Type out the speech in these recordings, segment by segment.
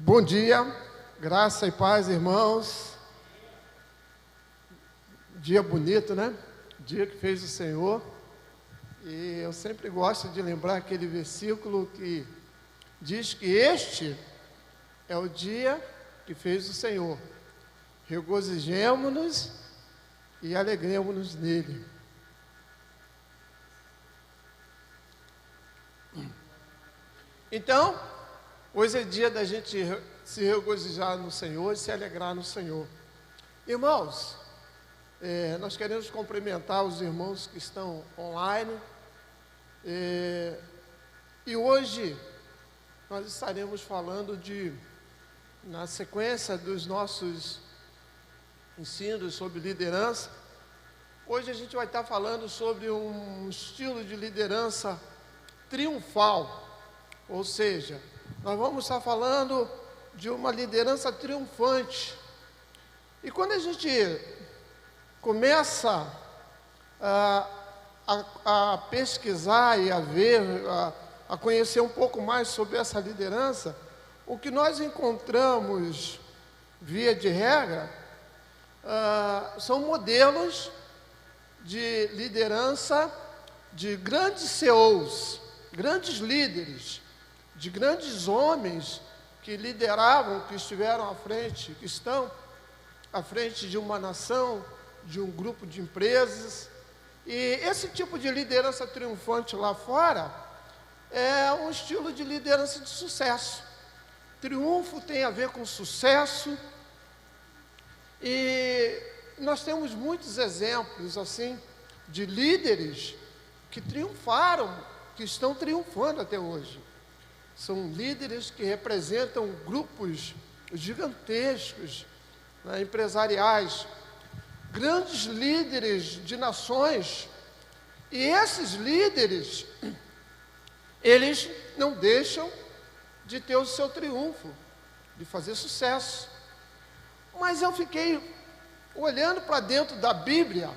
Bom dia, graça e paz, irmãos. Dia bonito, né? Dia que fez o Senhor. E eu sempre gosto de lembrar aquele versículo que diz que este é o dia que fez o Senhor. Regozijemo-nos e alegremo-nos nele. Então, hoje é dia da gente se regozijar no Senhor e se alegrar no Senhor. Irmãos, nós queremos cumprimentar os irmãos que estão online. E hoje nós estaremos falando na sequência dos nossos ensinos sobre liderança. Hoje a gente vai estar falando sobre um estilo de liderança triunfal. Ou seja, nós vamos estar falando de uma liderança triunfante. E quando a gente começa a pesquisar e a ver, a conhecer um pouco mais sobre essa liderança, o que nós encontramos, via de regra, são modelos de liderança de grandes CEOs, grandes líderes, de grandes homens que lideravam, que estiveram à frente, que estão à frente de uma nação, de um grupo de empresas. E esse tipo de liderança triunfante lá fora é um estilo de liderança de sucesso. Triunfo tem a ver com sucesso, e nós temos muitos exemplos assim de líderes que triunfaram, que estão triunfando até hoje. São líderes que representam grupos gigantescos, né, empresariais, grandes líderes de nações. E esses líderes, eles não deixam de ter o seu triunfo, de fazer sucesso. Mas eu fiquei olhando para dentro da Bíblia,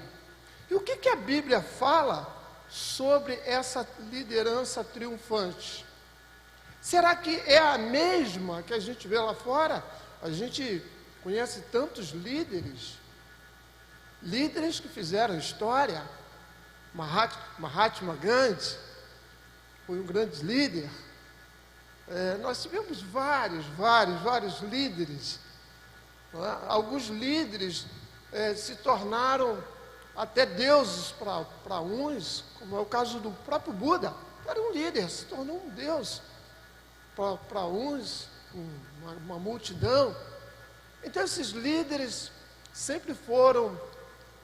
e o que a Bíblia fala sobre essa liderança triunfante? Será que é a mesma que a gente vê lá fora? A gente conhece tantos líderes que fizeram história. Mahatma Gandhi foi um grande líder. Nós tivemos vários líderes. Alguns líderes se tornaram até deuses para uns, como é o caso do próprio Buda. Era um líder, se tornou um deus para uns, uma multidão. Então esses líderes sempre foram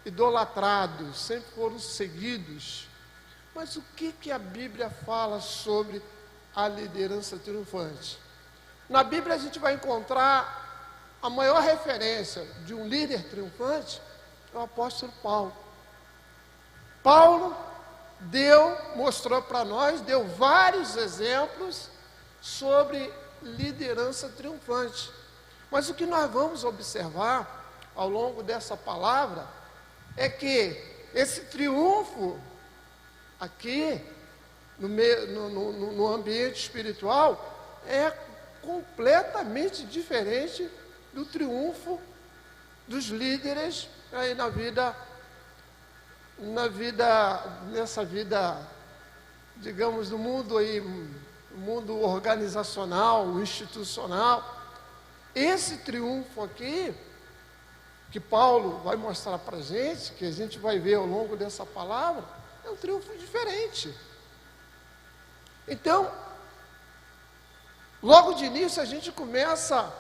idolatrados, sempre foram seguidos. Mas o que a Bíblia fala sobre a liderança triunfante? Na Bíblia a gente vai encontrar a maior referência de um líder triunfante, é o apóstolo Paulo. Paulo mostrou para nós, deu vários exemplos sobre liderança triunfante. Mas o que nós vamos observar ao longo dessa palavra é que esse triunfo aqui no ambiente espiritual é completamente diferente do triunfo dos líderes aí nessa vida, digamos, no mundo aí, o mundo organizacional, institucional. Esse triunfo aqui, que Paulo vai mostrar para a gente, que a gente vai ver ao longo dessa palavra, é um triunfo diferente. Então, logo de início a gente começa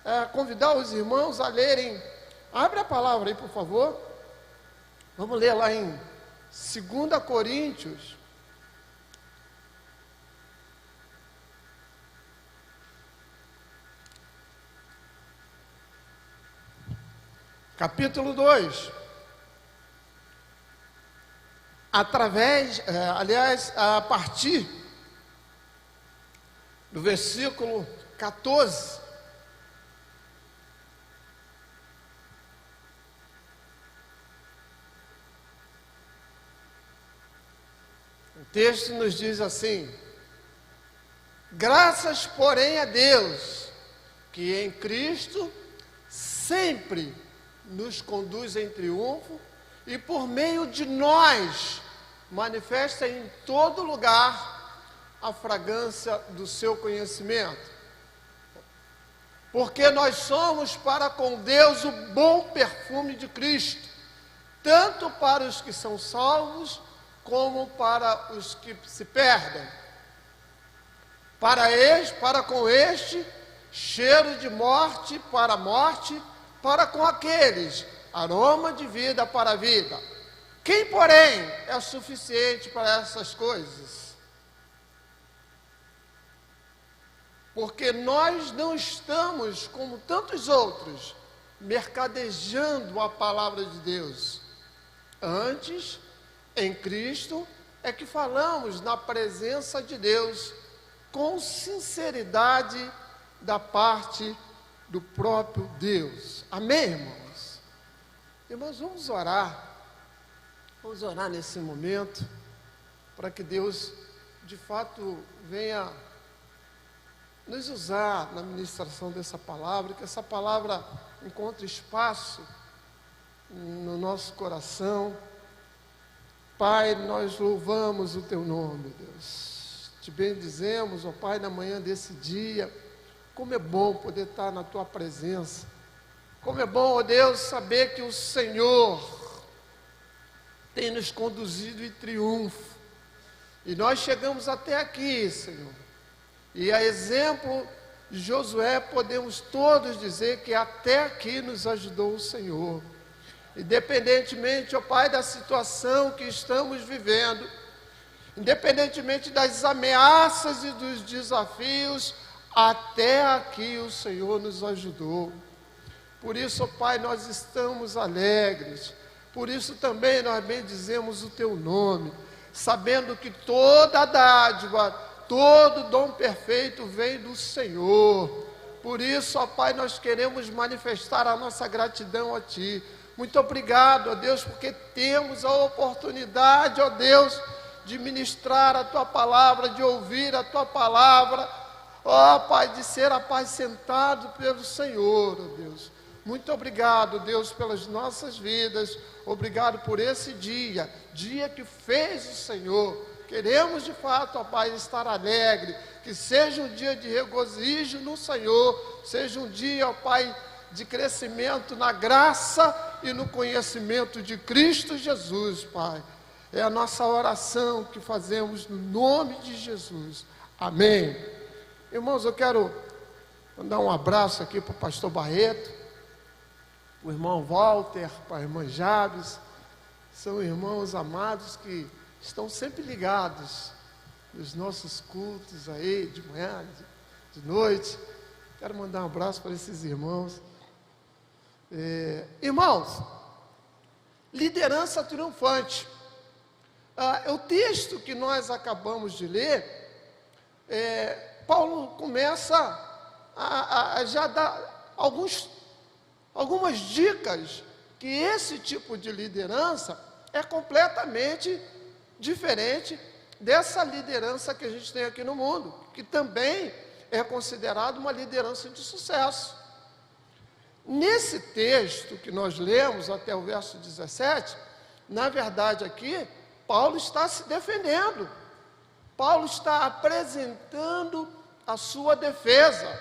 a convidar os irmãos a lerem. Abre a palavra aí, por favor. Vamos ler lá em 2 Coríntios, capítulo 2, a partir do versículo 14, o texto nos diz assim: graças, porém, a Deus, que em Cristo sempre nos conduz em triunfo e por meio de nós manifesta em todo lugar a fragrância do seu conhecimento. Porque nós somos para com Deus o bom perfume de Cristo, tanto para os que são salvos, como para os que se perdem. Para com este, cheiro de morte para a morte, para com aqueles, aroma de vida para a vida. Quem, porém, é suficiente para essas coisas? Porque nós não estamos, como tantos outros, mercadejando a palavra de Deus. Antes, em Cristo, é que falamos na presença de Deus, com sinceridade da parte do próprio Deus. Amém, irmãos? Irmãos, vamos orar. Vamos orar nesse momento, para que Deus, de fato, venha nos usar na ministração dessa palavra, que essa palavra encontre espaço no nosso coração. Pai, nós louvamos o Teu nome, Deus. Te bendizemos, ó Pai, na manhã desse dia. Como é bom poder estar na Tua presença. Como é bom, ó Deus, saber que o Senhor tem nos conduzido em triunfo. E nós chegamos até aqui, Senhor. E a exemplo de Josué, podemos todos dizer que até aqui nos ajudou o Senhor. Independentemente, ó Pai, da situação que estamos vivendo, independentemente das ameaças e dos desafios, até aqui o Senhor nos ajudou. Por isso, ó Pai, nós estamos alegres. Por isso também nós bendizemos o Teu nome, sabendo que toda dádiva, todo dom perfeito vem do Senhor. Por isso, ó Pai, nós queremos manifestar a nossa gratidão a Ti. Muito obrigado, ó Deus, porque temos a oportunidade, ó Deus, de ministrar a Tua palavra, de ouvir a Tua palavra, ó Pai, de ser apacentado pelo Senhor, ó Deus. Muito obrigado, Deus, pelas nossas vidas. Obrigado por esse dia que fez o Senhor. Queremos de fato, ó Pai, estar alegre, que seja um dia de regozijo no Senhor, seja um dia, ó Pai, de crescimento na graça e no conhecimento de Cristo Jesus, Pai. É a nossa oração que fazemos no nome de Jesus. Amém. Irmãos, eu quero mandar um abraço aqui para o pastor Barreto, o irmão Walter, para a irmã Jabes. São irmãos amados que estão sempre ligados nos nossos cultos aí, de manhã, de noite. Quero mandar um abraço para esses irmãos. Irmãos, liderança triunfante. O texto que nós acabamos de ler, Paulo começa a já dar algumas dicas que esse tipo de liderança é completamente diferente dessa liderança que a gente tem aqui no mundo, que também é considerado uma liderança de sucesso. Nesse texto que nós lemos até o verso 17, na verdade aqui, Paulo está se defendendo. Paulo está apresentando a sua defesa.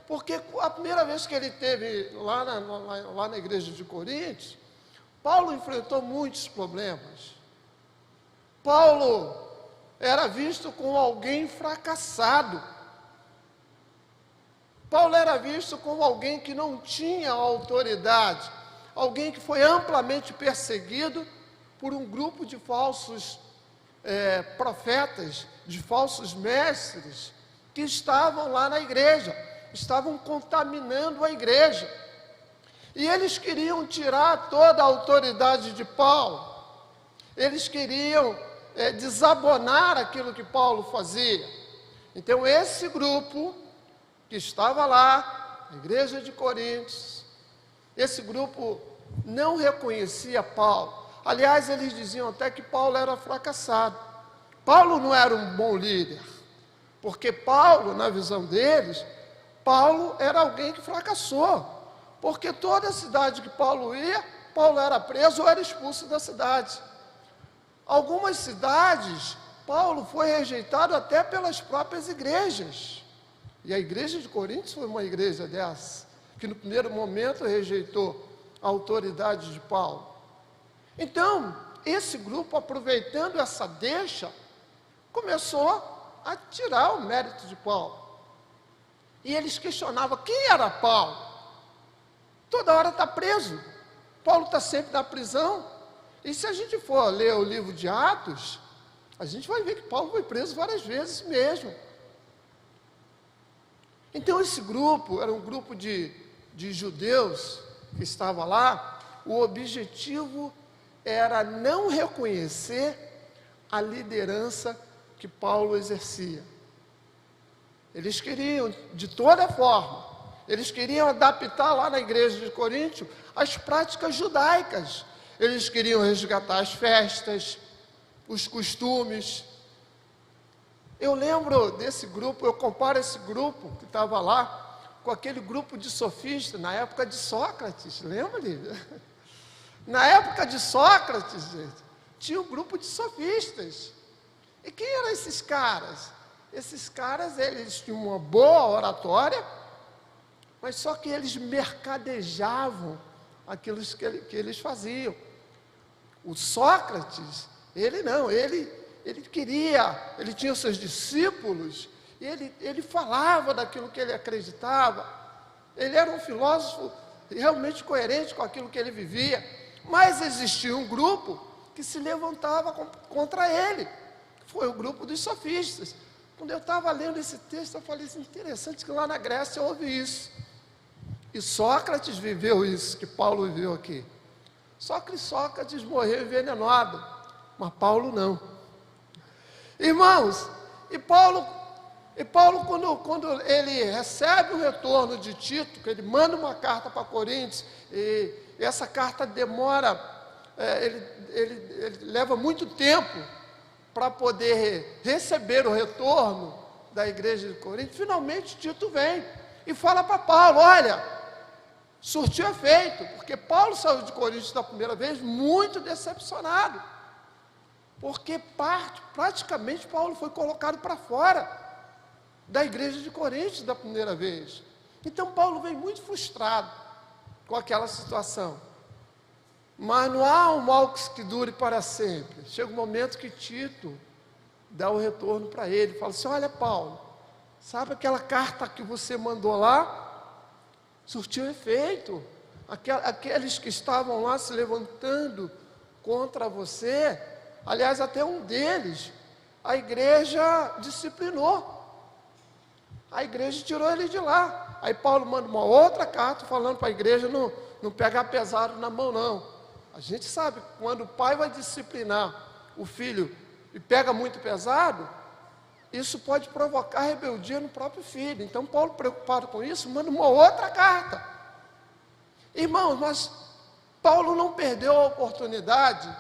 Porque a primeira vez que ele esteve lá na igreja de Coríntios, Paulo enfrentou muitos problemas. Paulo era visto como alguém fracassado. Paulo era visto como alguém que não tinha autoridade, alguém que foi amplamente perseguido por um grupo de falsos profetas, de falsos mestres, que estavam lá na igreja, estavam contaminando a igreja. E eles queriam tirar toda a autoridade de Paulo. Eles queriam desabonar aquilo que Paulo fazia. Então esse grupo que estava lá, na igreja de Coríntios, esse grupo não reconhecia Paulo. Aliás, eles diziam até que Paulo era fracassado. Paulo não era um bom líder, porque Paulo, na visão deles, Paulo era alguém que fracassou, porque toda cidade que Paulo ia, Paulo era preso ou era expulso da cidade. Algumas cidades, Paulo foi rejeitado até pelas próprias igrejas. E a igreja de Coríntios foi uma igreja dessa, que no primeiro momento rejeitou a autoridade de Paulo. Então, esse grupo, aproveitando essa deixa, começou a tirar o mérito de Paulo. E eles questionavam, quem era Paulo? Toda hora está preso. Paulo está sempre na prisão. E se a gente for ler o livro de Atos, a gente vai ver que Paulo foi preso várias vezes mesmo. Então esse grupo, era um grupo de judeus que estava lá, o objetivo era não reconhecer a liderança que Paulo exercia. Eles queriam, de toda forma, eles queriam adaptar lá na igreja de Coríntio as práticas judaicas. Eles queriam resgatar as festas, os costumes. Eu lembro desse grupo, eu comparo esse grupo que estava lá com aquele grupo de sofistas na época de Sócrates, lembra, Lívia? Na época de Sócrates, gente, tinha um grupo de sofistas. E quem eram esses caras? Esses caras, eles tinham uma boa oratória, mas só que eles mercadejavam aquilo que eles faziam. O Sócrates, ele não, ele queria, ele tinha os seus discípulos, e ele falava daquilo que ele acreditava. Ele era um filósofo realmente coerente com aquilo que ele vivia, mas existia um grupo que se levantava contra ele, que foi o grupo dos sofistas. Quando eu estava lendo esse texto, eu falei assim, interessante que lá na Grécia houve isso. E Sócrates viveu isso, que Paulo viveu aqui. Só que Sócrates morreu envenenado, mas Paulo não. Irmãos, e Paulo quando ele recebe o retorno de Tito, que ele manda uma carta para Coríntios, e essa carta demora, ele leva muito tempo para poder receber o retorno da igreja de Corinto. Finalmente Tito vem e fala para Paulo, olha, surtiu efeito, porque Paulo saiu de Corinto da primeira vez muito decepcionado, porque praticamente Paulo foi colocado para fora da igreja de Corinto da primeira vez. Então Paulo vem muito frustrado com aquela situação. Mas não há um mal que dure para sempre. Chega um momento que Tito dá o retorno para ele, fala assim, olha Paulo, sabe aquela carta que você mandou lá? Surtiu efeito. Aqueles que estavam lá se levantando contra você, aliás, até um deles, a igreja disciplinou. A igreja tirou ele de lá. Aí Paulo manda uma outra carta falando para a igreja não pegar pesado na mão, não. A gente sabe, quando o pai vai disciplinar o filho e pega muito pesado, isso pode provocar rebeldia no próprio filho. Então Paulo, preocupado com isso, manda uma outra carta. Irmãos, mas Paulo não perdeu a oportunidade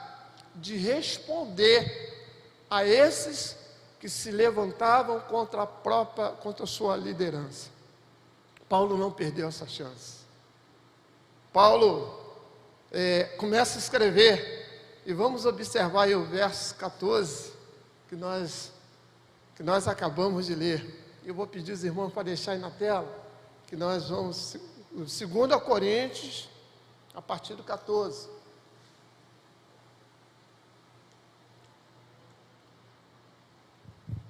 de responder a esses que se levantavam contra a sua liderança. Paulo não perdeu essa chance. Paulo começa a escrever, e vamos observar aí o verso 14, que nós acabamos de ler. Eu vou pedir os irmãos para deixar aí na tela, que nós vamos, 2 Coríntios, a partir do 14.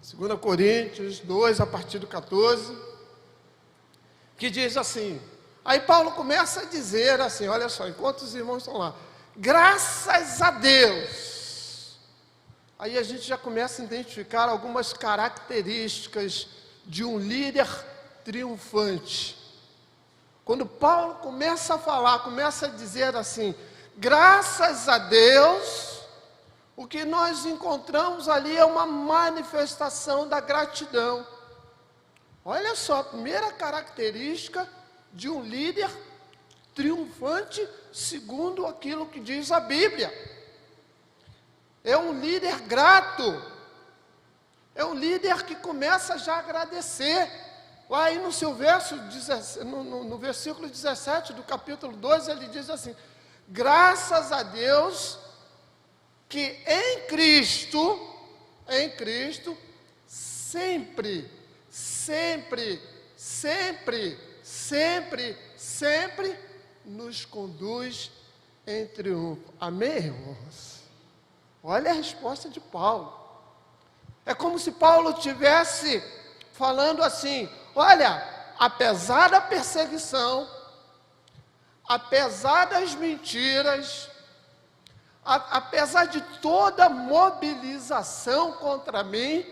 Segunda Coríntios 2, a partir do 14, que diz assim, aí Paulo começa a dizer assim, olha só, enquanto os irmãos estão lá, graças a Deus, aí a gente já começa a identificar algumas características de um líder triunfante. Quando Paulo começa a falar, começa a dizer assim, graças a Deus, o que nós encontramos ali é uma manifestação da gratidão. Olha só, a primeira característica de um líder triunfante, segundo aquilo que diz a Bíblia. É um líder grato. É um líder que começa já a agradecer. Aí no seu verso, no versículo 17 do capítulo 2, ele diz assim: graças a Deus que em Cristo, sempre, sempre, sempre, sempre, sempre nos conduz em triunfo. Amém, irmãos? Olha a resposta de Paulo. É como se Paulo estivesse falando assim: olha, apesar da perseguição, apesar das mentiras, apesar de toda mobilização contra mim,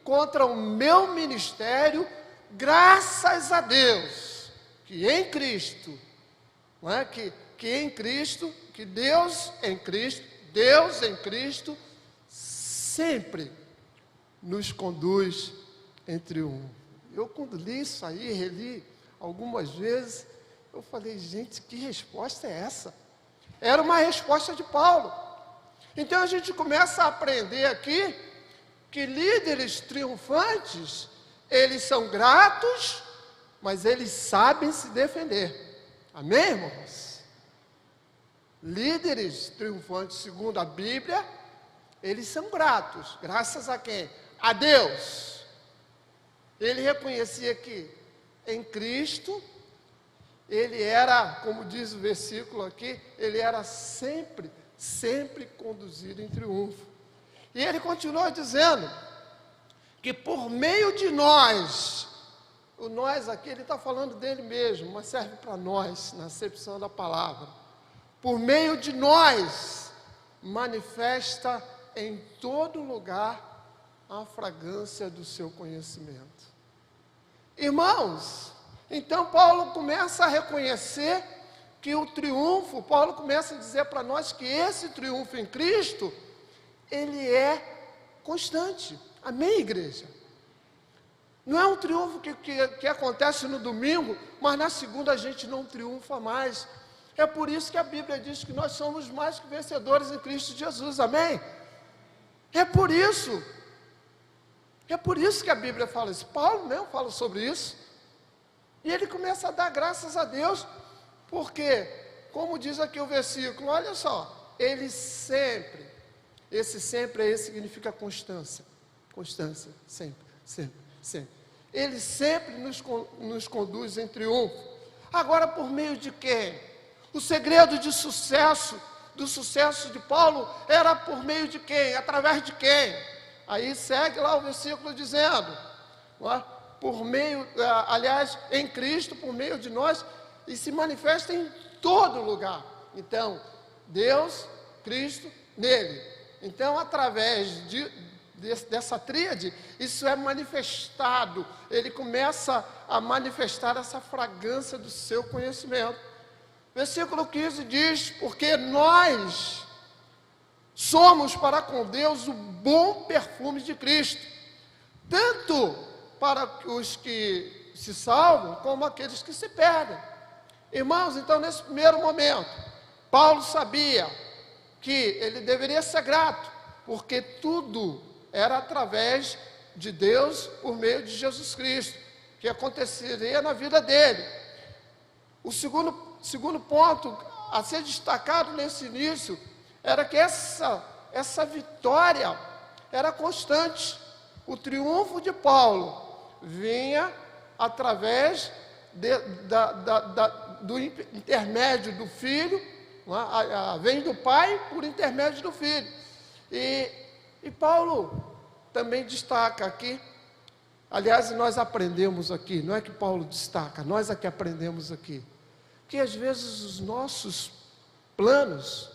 contra o meu ministério, graças a Deus, que em Cristo, não é? que em Cristo, que Deus em Cristo, sempre nos conduz em triunfo. Eu, quando li isso aí, reli algumas vezes, eu falei: gente, que resposta é essa? Era uma resposta de Paulo. Então a gente começa a aprender aqui que líderes triunfantes, eles são gratos, mas eles sabem se defender. Amém, irmãos? Líderes triunfantes, segundo a Bíblia, eles são gratos. Graças a quem? A Deus. Ele reconhecia que em Cristo, ele era, como diz o versículo aqui, ele era sempre conduzido em triunfo. E ele continua dizendo que por meio de nós, o nós aqui, ele está falando dele mesmo, mas serve para nós, na acepção da palavra. Por meio de nós, manifesta em todo lugar a fragrância do seu conhecimento. Irmãos, então Paulo começa a reconhecer que o triunfo, Paulo começa a dizer para nós que esse triunfo em Cristo, ele é constante. Amém, igreja? Não é um triunfo que acontece no domingo, mas na segunda a gente não triunfa mais. É por isso que a Bíblia diz que nós somos mais que vencedores em Cristo Jesus, amém? É por isso que a Bíblia fala isso. Paulo mesmo fala sobre isso. E ele começa a dar graças a Deus, porque, como diz aqui o versículo, olha só, ele sempre, esse sempre aí significa constância, sempre. Ele sempre nos conduz em triunfo. Agora, por meio de quem? O segredo de sucesso, do sucesso de Paulo, era por meio de quem? Através de quem? Aí segue lá o versículo dizendo, por meio, aliás, em Cristo, por meio de nós, e se manifesta em todo lugar. Então, Deus, Cristo, nele. Então, através dessa tríade, isso é manifestado. Ele começa a manifestar essa fragrância do seu conhecimento. Versículo 15 diz: porque nós somos para com Deus o bom perfume de Cristo, tanto para os que se salvam, como aqueles que se perdem. Irmãos, então nesse primeiro momento, Paulo sabia que ele deveria ser grato, porque tudo era através de Deus, por meio de Jesus Cristo, que aconteceria na vida dele. O segundo ponto a ser destacado nesse início, era que essa vitória era constante. O triunfo de Paulo vinha através do intermédio do Filho, vem do Pai por intermédio do Filho. E Paulo também destaca aqui, aliás, nós aprendemos aqui, não é que Paulo destaca, nós é que aprendemos aqui, que às vezes os nossos planos,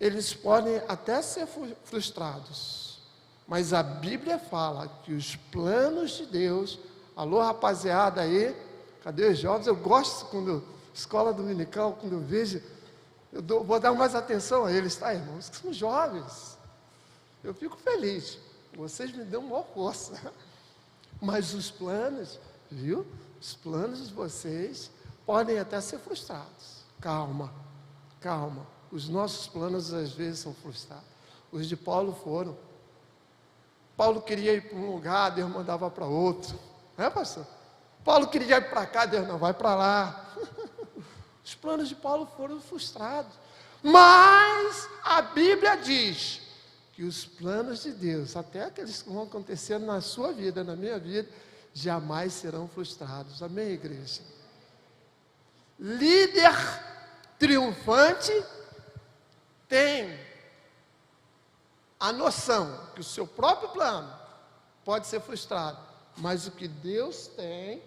eles podem até ser frustrados, mas a Bíblia fala que os planos de Deus, alô rapaziada aí, cadê os jovens? Eu gosto quando, escola dominical, quando eu vejo, vou dar mais atenção a eles, tá, irmãos? Que são jovens, eu fico feliz, vocês me dão maior força, mas os planos, viu? Os planos de vocês podem até ser frustrados. Calma. Os nossos planos às vezes são frustrados. Os de Paulo foram. Paulo queria ir para um lugar, Deus mandava para outro. Não é, pastor? Paulo queria ir para cá, Deus não, vai para lá. Os planos de Paulo foram frustrados. Mas a Bíblia diz que os planos de Deus, até aqueles que vão acontecer na sua vida, na minha vida, jamais serão frustrados. Amém, igreja? Líder triunfante tem a noção que o seu próprio plano pode ser frustrado, mas o que Deus tem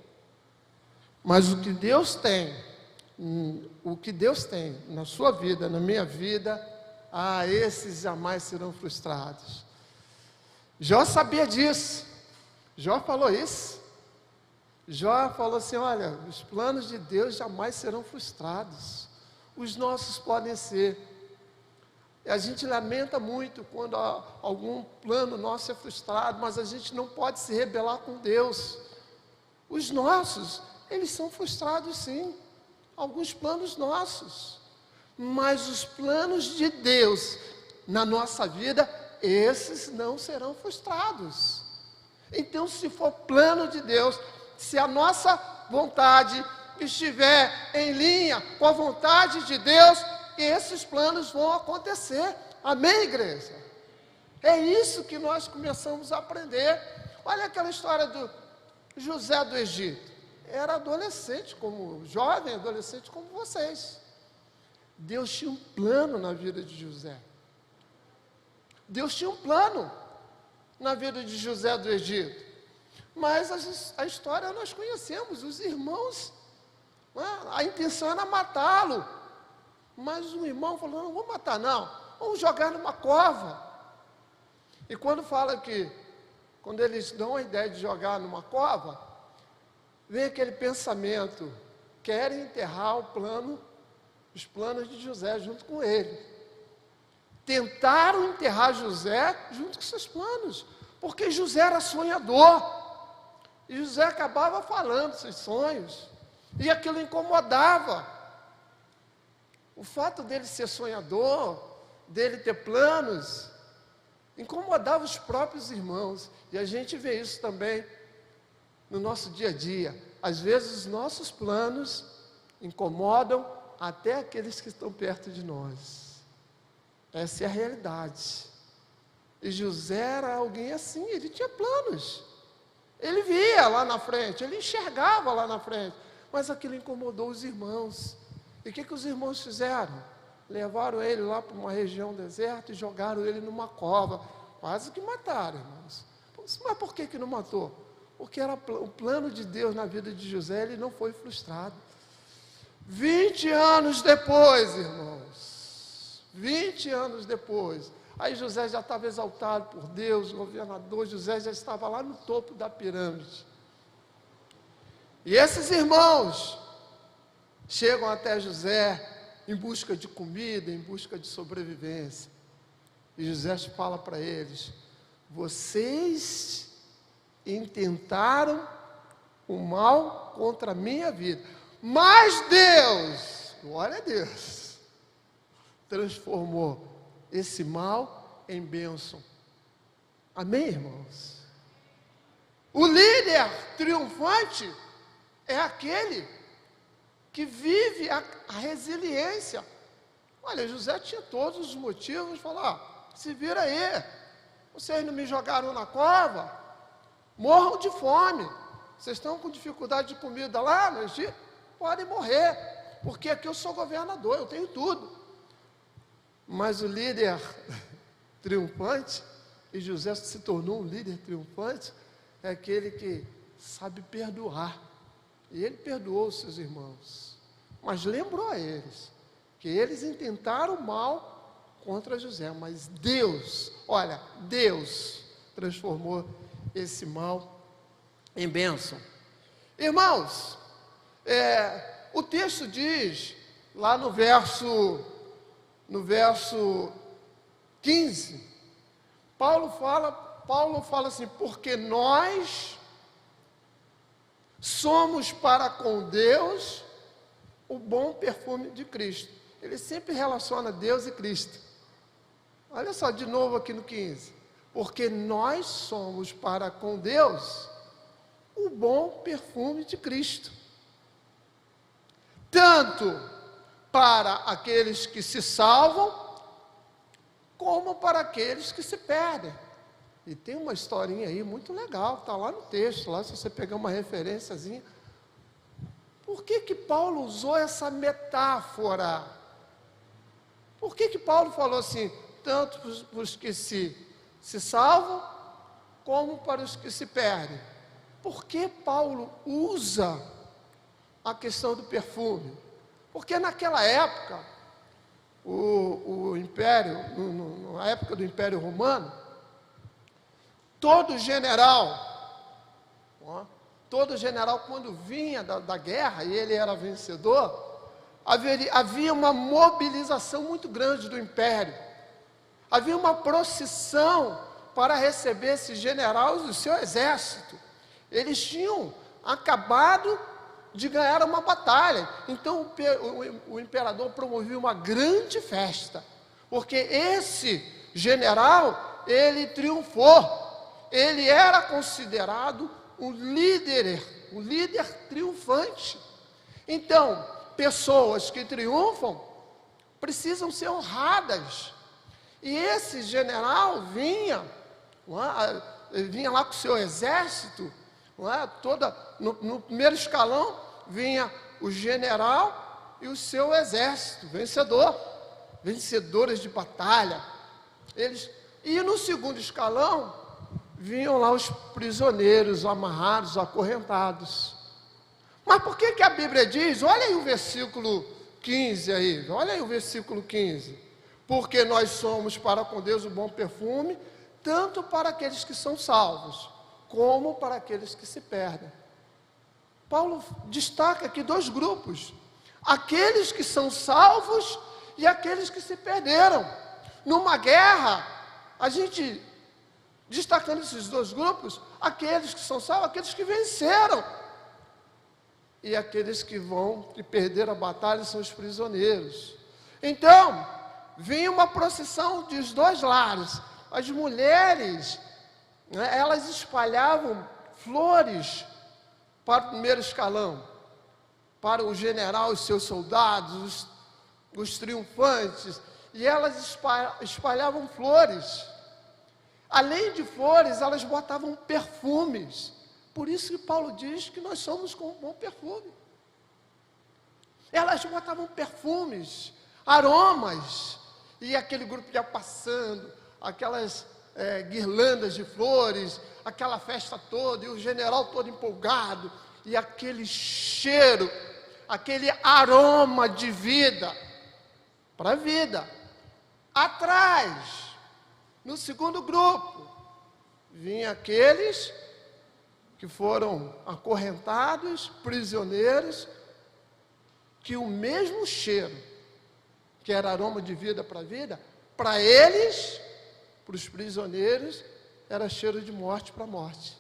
na sua vida, na minha vida, esses jamais serão frustrados. Jó sabia disso. Jó falou isso. Jó falou assim, olha, os planos de Deus jamais serão frustrados. Os nossos podem ser. E a gente lamenta muito quando algum plano nosso é frustrado, mas a gente não pode se rebelar com Deus. Os nossos, eles são frustrados sim. Alguns planos nossos. Mas os planos de Deus na nossa vida, esses não serão frustrados. Então, se for plano de Deus, se a nossa vontade estiver em linha com a vontade de Deus, esses planos vão acontecer. Amém, igreja? É isso que nós começamos a aprender. Olha aquela história do José do Egito. Era adolescente, jovem adolescente como vocês. Deus tinha um plano na vida de José. Deus tinha um plano na vida de José do Egito. Mas a história nós conhecemos. Os irmãos, a intenção era matá-lo. Mas um irmão falou, não vou matar não, vamos jogar numa cova. E quando eles dão a ideia de jogar numa cova, vem aquele pensamento, querem enterrar os planos de José junto com ele. Tentaram enterrar José junto com seus planos, porque José era sonhador. E José acabava falando seus sonhos, e aquilo incomodava. O fato dele ser sonhador, dele ter planos, incomodava os próprios irmãos. E a gente vê isso também no nosso dia a dia. Às vezes os nossos planos incomodam até aqueles que estão perto de nós. Essa é a realidade. E José era alguém assim, ele tinha planos. Ele via lá na frente, ele enxergava lá na frente, mas aquilo incomodou os irmãos. E o que os irmãos fizeram? Levaram ele lá para uma região deserta e jogaram ele numa cova. Quase que mataram, irmãos. Mas por que não matou? Porque era o plano de Deus na vida de José, ele não foi frustrado. 20 anos depois, irmãos, 20 anos depois, aí José já estava exaltado por Deus, o governador José já estava lá no topo da pirâmide. E esses irmãos chegam até José em busca de comida, em busca de sobrevivência. E José fala para eles, vocês intentaram o mal contra a minha vida, mas Deus, glória a Deus, transformou esse mal em bênção. Amém, irmãos? O líder triunfante é aquele que vive a resiliência. Olha, José tinha todos os motivos de falar, se vira aí, vocês não me jogaram na cova, morram de fome, vocês estão com dificuldade de comida lá no Egito, podem morrer, porque aqui eu sou governador, eu tenho tudo. Mas o líder triunfante, e José se tornou um líder triunfante, é aquele que sabe perdoar. E ele perdoou os seus irmãos, mas lembrou a eles que eles intentaram mal contra José, mas Deus, olha, Deus transformou esse mal em bênção. Irmãos, o texto diz, lá no verso 15, Paulo fala assim, porque nós somos para com Deus o bom perfume de Cristo. Ele sempre relaciona Deus e Cristo. Olha só de novo aqui no 15. Porque nós somos para com Deus o bom perfume de Cristo. Tanto para aqueles que se salvam, como para aqueles que se perdem. E tem uma historinha aí muito legal, está lá no texto, lá se você pegar uma referênciazinha. Por que Paulo usou essa metáfora? Por que Paulo falou assim, tanto para os que se salvam, como para os que se perdem? Por que Paulo usa a questão do perfume? Porque naquela época, o Império, na época do Império Romano, todo general, quando vinha da guerra, e ele era vencedor, havia uma mobilização muito grande do Império. Havia uma procissão para receber esse general e o seu exército. Eles tinham acabado de ganhar uma batalha. Então o imperador promovia uma grande festa, porque esse general, ele triunfou. Ele era considerado um líder triunfante. Então, pessoas que triunfam precisam ser honradas. E esse general vinha lá com o seu exército, no primeiro escalão vinha o general e o seu exército, vencedores de batalha. E no segundo escalão vinham lá os prisioneiros amarrados, acorrentados. Mas por que a Bíblia diz, olha aí o versículo 15 aí, olha aí o versículo 15, porque nós somos para com Deus o bom perfume, tanto para aqueles que são salvos, como para aqueles que se perdem. Paulo destaca aqui dois grupos, aqueles que são salvos e aqueles que se perderam. Numa guerra, a gente, destacando esses dois grupos, aqueles que são salvos, aqueles que venceram, e aqueles que perderam a batalha são os prisioneiros. Então, vinha uma procissão dos dois lados. As mulheres, elas espalhavam flores para o primeiro escalão, para o general e seus soldados, os triunfantes, e elas espalhavam flores. Além de flores, elas botavam perfumes. Por isso que Paulo diz que nós somos com um bom perfume. Elas botavam perfumes, aromas, e aquele grupo ia passando, aquelas guirlandas de flores, aquela festa toda, e o general todo empolgado, e aquele cheiro, aquele aroma de vida, para a vida. Atrás, no segundo grupo, vinha aqueles que foram acorrentados, prisioneiros, que o mesmo cheiro, que era aroma de vida para a vida, para eles, para os prisioneiros, era cheiro de morte para a morte.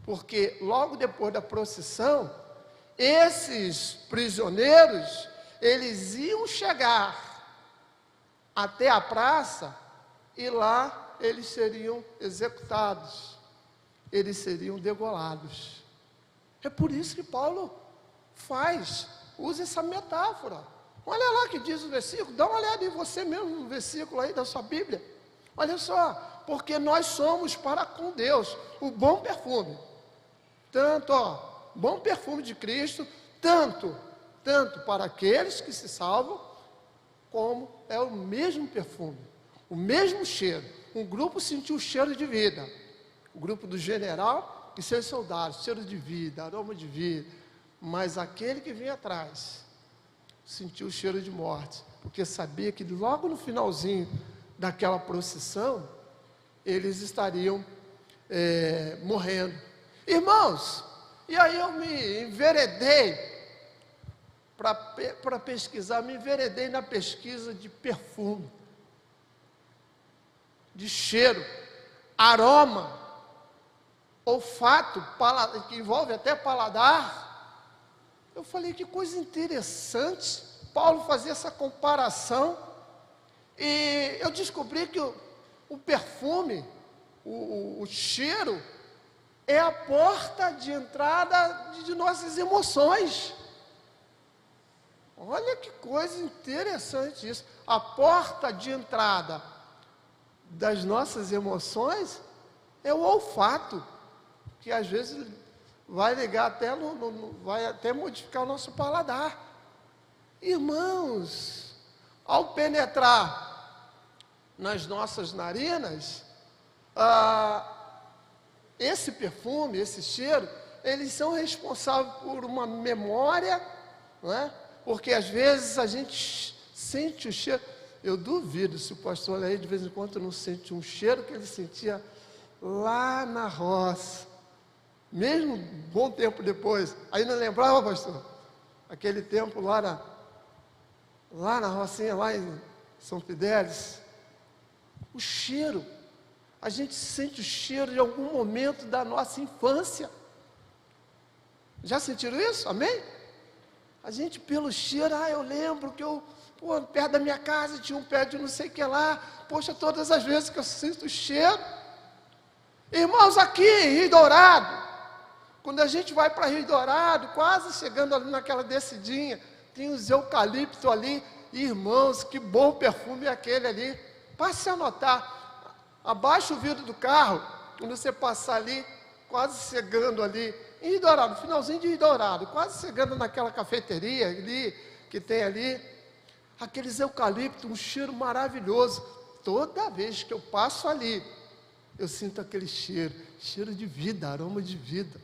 Porque logo depois da procissão, esses prisioneiros, eles iam chegar até a praça, e lá eles seriam executados, eles seriam degolados. É por isso que Paulo usa essa metáfora. Olha lá que diz o versículo, dá uma olhada em você mesmo no versículo aí da sua Bíblia. Olha só, porque nós somos para com Deus o bom perfume. Tanto, bom perfume de Cristo, tanto para aqueles que se salvam, como é o mesmo perfume, o mesmo cheiro. Um grupo sentiu o cheiro de vida, o grupo do general e seus soldados, cheiro de vida, aroma de vida, mas aquele que vinha atrás sentiu o cheiro de morte, porque sabia que logo no finalzinho daquela procissão, eles estariam morrendo. Irmãos, e aí eu me enveredei para pesquisar, me enveredei na pesquisa de perfume, de cheiro, aroma, olfato, que envolve até paladar. Eu falei, que coisa interessante, Paulo fazia essa comparação, e eu descobri que o perfume, o cheiro, é a porta de entrada de nossas emoções. Olha que coisa interessante isso. A porta de entrada das nossas emoções é o olfato, que às vezes vai ligar até vai até modificar o nosso paladar. Irmãos, ao penetrar nas nossas narinas, esse perfume, esse cheiro, eles são responsáveis por uma memória, não é? Porque às vezes a gente sente o cheiro. Eu duvido se o pastor aí de vez em quando não sente um cheiro que ele sentia lá na roça, mesmo um bom tempo depois. Aí não lembrava, pastor? Aquele tempo lá na rocinha, lá em São Fidélis. O cheiro, a gente sente o cheiro de algum momento da nossa infância. Já sentiram isso? Amém? A gente pelo cheiro, eu lembro que perto da minha casa tinha um pé de não sei o que lá. Poxa, todas as vezes que eu sinto o cheiro. Irmãos, aqui em Rio Dourado, quando a gente vai para Rio Dourado, quase chegando ali naquela descidinha, tem os eucaliptos ali. Irmãos, que bom perfume é aquele ali. Passe a notar, abaixa o vidro do carro, quando você passar ali, quase chegando ali, em Rio Dourado, finalzinho de Rio Dourado, quase chegando naquela cafeteria ali, que tem ali, aqueles eucaliptos, um cheiro maravilhoso. Toda vez que eu passo ali, eu sinto aquele cheiro de vida, aroma de vida.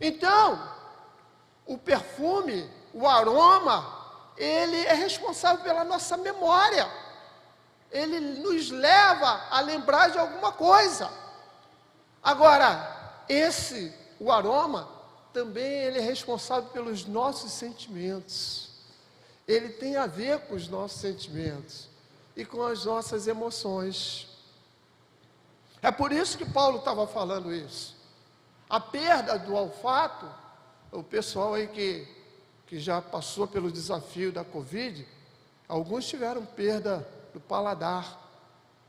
Então, o perfume, o aroma, ele é responsável pela nossa memória. Ele nos leva a lembrar de alguma coisa. Agora, o aroma, também ele é responsável pelos nossos sentimentos. Ele tem a ver com os nossos sentimentos e com as nossas emoções. É por isso que Paulo estava falando isso. A perda do olfato, o pessoal aí que já passou pelo desafio da Covid, alguns tiveram perda do paladar.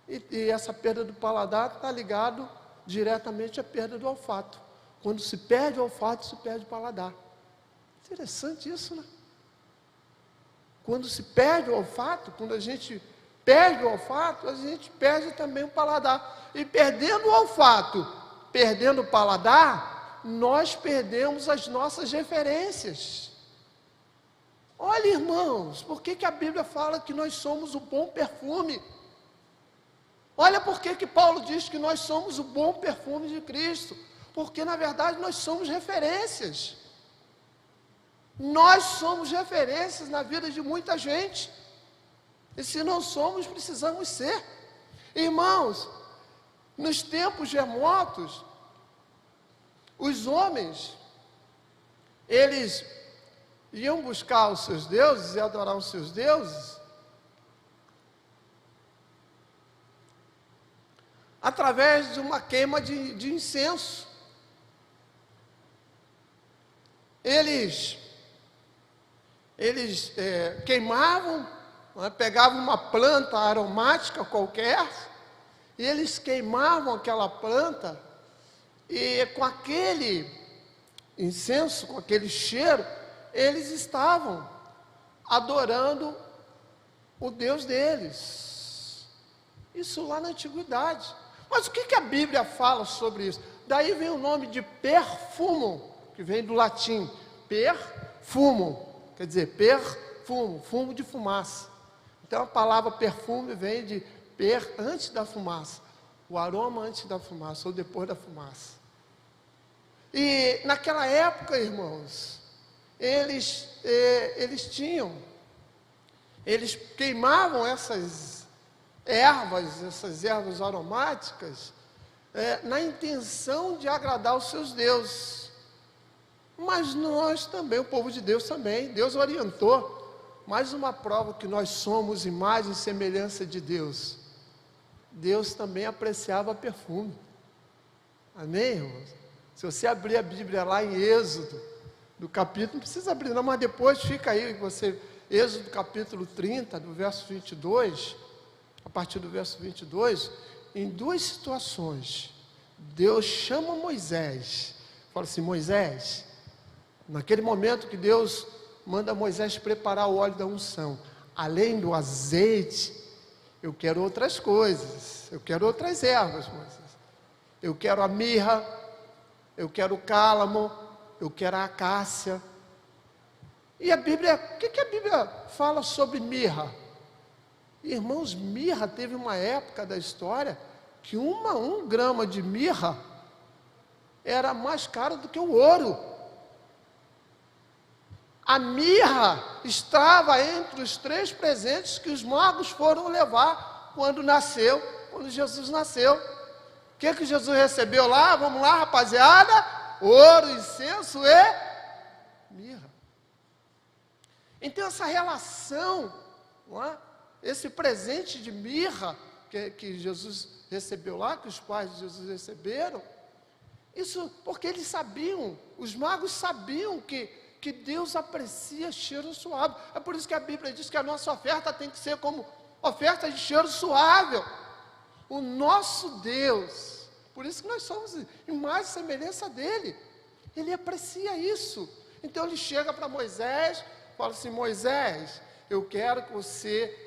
E essa perda do paladar está ligado diretamente à perda do olfato. Quando se perde o olfato, se perde o paladar. Interessante isso, né? Quando se perde o olfato, quando a gente perde o olfato, a gente perde também o paladar. E perdendo o olfato, perdendo o paladar, nós perdemos as nossas referências. Olha, irmãos, por que a Bíblia fala que nós somos o bom perfume? Olha por que Paulo diz que nós somos o bom perfume de Cristo. Porque, na verdade, nós somos referências. Nós somos referências na vida de muita gente. E se não somos, precisamos ser. Irmãos, nos tempos remotos, os homens, eles iam buscar os seus deuses e adorar os seus deuses através de uma queima de incenso. Eles queimavam, pegavam uma planta aromática qualquer, e eles queimavam aquela planta, e com aquele incenso, com aquele cheiro, eles estavam adorando o Deus deles. Isso lá na antiguidade. Mas o que a Bíblia fala sobre isso? Daí vem o nome de perfumo, que vem do latim, perfumo, quer dizer, perfumo, fumo de fumaça. Então a palavra perfume vem de antes da fumaça, o aroma antes da fumaça, ou depois da fumaça. E naquela época, irmãos, eles queimavam essas ervas aromáticas, na intenção de agradar os seus deuses. Mas nós também, o povo de Deus também, Deus orientou. Mais uma prova que nós somos imagem e semelhança de Deus. Deus também apreciava perfume. Amém, irmãos? Se você abrir a Bíblia lá em Êxodo, do capítulo, não precisa abrir não, mas depois fica aí, Êxodo capítulo 30, do verso 22, a partir do verso 22, em duas situações, Deus chama Moisés, fala assim: Moisés, naquele momento que Deus manda Moisés preparar o óleo da unção, além do azeite, eu quero outras coisas, eu quero outras ervas, Moisés. Eu quero a mirra, eu quero o cálamo, eu quero a acácia. E a Bíblia, o que a Bíblia fala sobre mirra? Irmãos, mirra teve uma época da história que um grama de mirra era mais caro do que o ouro. A mirra estava entre os 3 presentes que os magos foram levar quando Jesus nasceu. O que Jesus recebeu lá? Vamos lá, rapaziada: ouro, incenso e mirra. Então essa relação, não é? Esse presente de mirra que Jesus recebeu lá, que os pais de Jesus receberam, isso porque eles sabiam, os magos sabiam que Deus aprecia cheiro suave. É por isso que a Bíblia diz que a nossa oferta tem que ser como oferta de cheiro suave. O nosso Deus, por isso que nós somos imagem e semelhança dele, ele aprecia isso. Então ele chega para Moisés, fala assim: Moisés, eu quero que você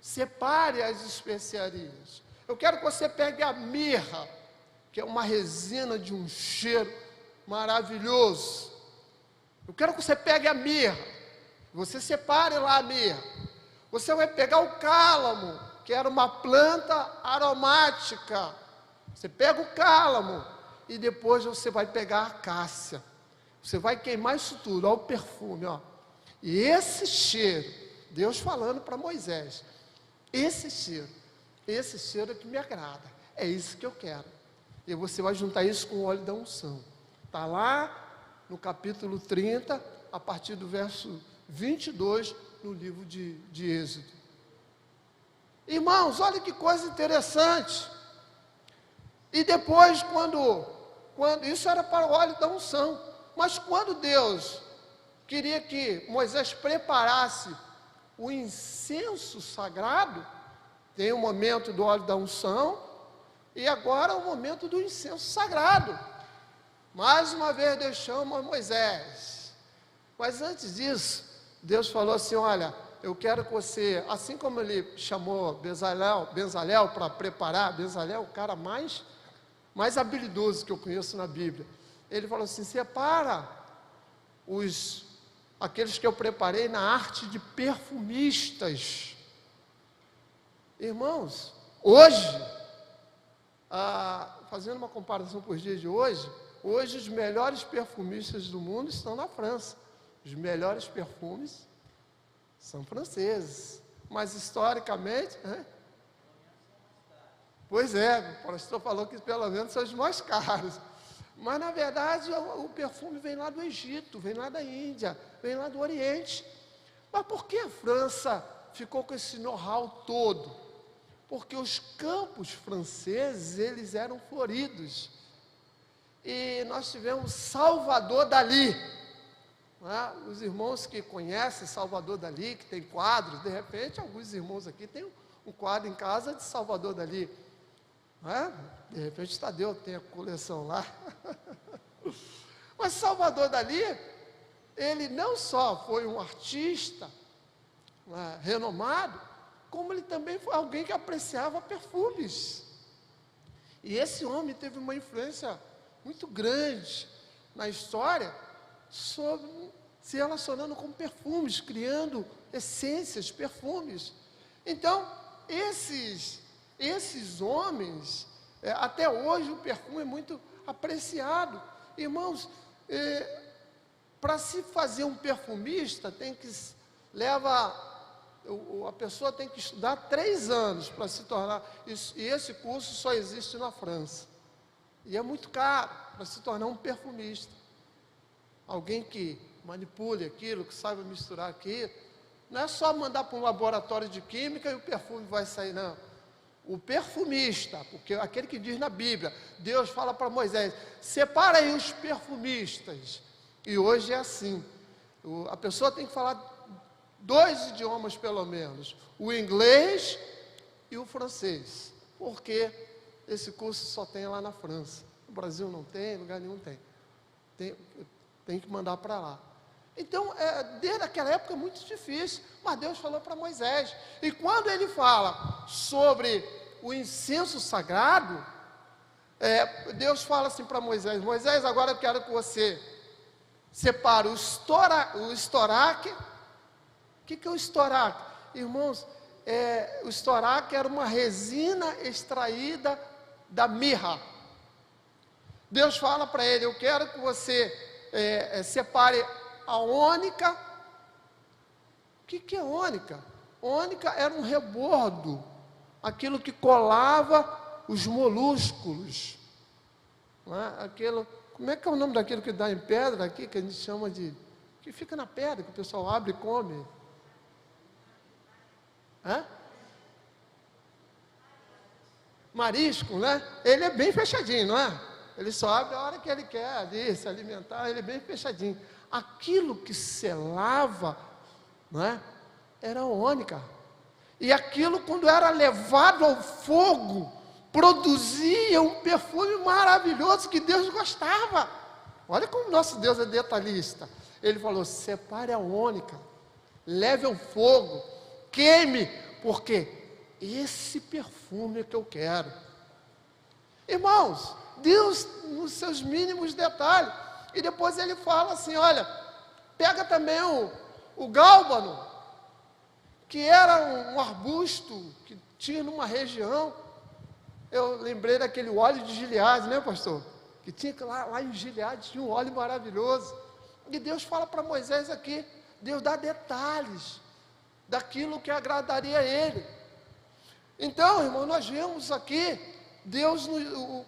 separe as especiarias. Eu quero que você pegue a mirra, que é uma resina de um cheiro maravilhoso. Eu quero que você pegue a mirra, você separe lá a mirra. Você vai pegar o cálamo, que era uma planta aromática. Você pega o cálamo e depois você vai pegar a acácia. Você vai queimar isso tudo, olha o perfume, ó. E esse cheiro, Deus falando para Moisés, esse cheiro é que me agrada, é isso que eu quero. E você vai juntar isso com o óleo da unção. Está lá no capítulo 30, a partir do verso 22, no livro de Êxodo. Irmãos, olha que coisa interessante. E depois, quando isso era para o óleo da unção, mas quando Deus queria que Moisés preparasse o incenso sagrado, tem o momento do óleo da unção, e agora o momento do incenso sagrado. Mais uma vez Deus chama Moisés. Mas antes disso, Deus falou assim: olha, eu quero que você, assim como ele chamou Bezalel para preparar, Bezalel é o cara mais habilidoso que eu conheço na Bíblia. Ele falou assim: separa aqueles que eu preparei na arte de perfumistas. Irmãos, hoje, fazendo uma comparação com os dias de hoje os melhores perfumistas do mundo estão na França. Os melhores perfumes são franceses. Mas historicamente, pois é, o pastor falou que pelo menos são os mais caros. Mas na verdade o perfume vem lá do Egito, vem lá da Índia, vem lá do Oriente. Mas por que a França ficou com esse know-how todo? Porque os campos franceses, eles eram floridos. E nós tivemos Salvador Dalí. Os irmãos que conhecem Salvador Dalí, que tem quadros, de repente alguns irmãos aqui têm um quadro em casa de Salvador Dalí. De repente Tadeu tem a coleção lá. Mas Salvador Dalí, ele não só foi um artista renomado, como ele também foi alguém que apreciava perfumes. E esse homem teve uma influência muito grande na história, se relacionando com perfumes, criando essências, perfumes. Então, esses homens, até hoje o perfume é muito apreciado. Irmãos, para se fazer um perfumista, a pessoa tem que estudar 3 anos para se tornar, e esse curso só existe na França. E é muito caro para se tornar um perfumista. Alguém que manipule aquilo, que saiba misturar aquilo. Não é só mandar para um laboratório de química e o perfume vai sair, não. O perfumista, porque aquele que diz na Bíblia, Deus fala para Moisés: separa aí os perfumistas. E hoje é assim. A pessoa tem que falar 2 idiomas pelo menos, o inglês e o francês, porque esse curso só tem lá na França. No Brasil não tem, lugar nenhum tem. Tem que mandar para lá. Então, desde aquela época é muito difícil, mas Deus falou para Moisés. E quando ele fala sobre o incenso sagrado, Deus fala assim para Moisés: Moisés, agora eu quero que você separe o estoraque. O que é o estoraque? Irmãos, o estoraque era uma resina extraída da mirra. Deus fala para ele: eu quero que você separe a ônica. O que é ônica? Ônica era um rebordo, aquilo que colava os molúsculos, não é? Aquilo, como é que é o nome daquilo que dá em pedra aqui, que a gente chama de, que fica na pedra, que o pessoal abre e come? Marisco, né? Ele é bem fechadinho, não é? Ele só abre a hora que ele quer ali se alimentar, ele é bem fechadinho. Aquilo que selava, não é? Era ônica. E aquilo, quando era levado ao fogo, produzia um perfume maravilhoso que Deus gostava. Olha como nosso Deus é detalhista. Ele falou: separe a ônica, leve ao fogo, queime, porque esse perfume é que eu quero. Irmãos, Deus nos seus mínimos detalhes. E depois ele fala assim: olha, pega também o gálbano, que era um arbusto que tinha numa região. Eu lembrei daquele óleo de Gileade, né, pastor? Que tinha lá em Gileade, tinha um óleo maravilhoso. E Deus fala para Moisés aqui, Deus dá detalhes daquilo que agradaria a ele. Então, irmão, nós vemos aqui Deus,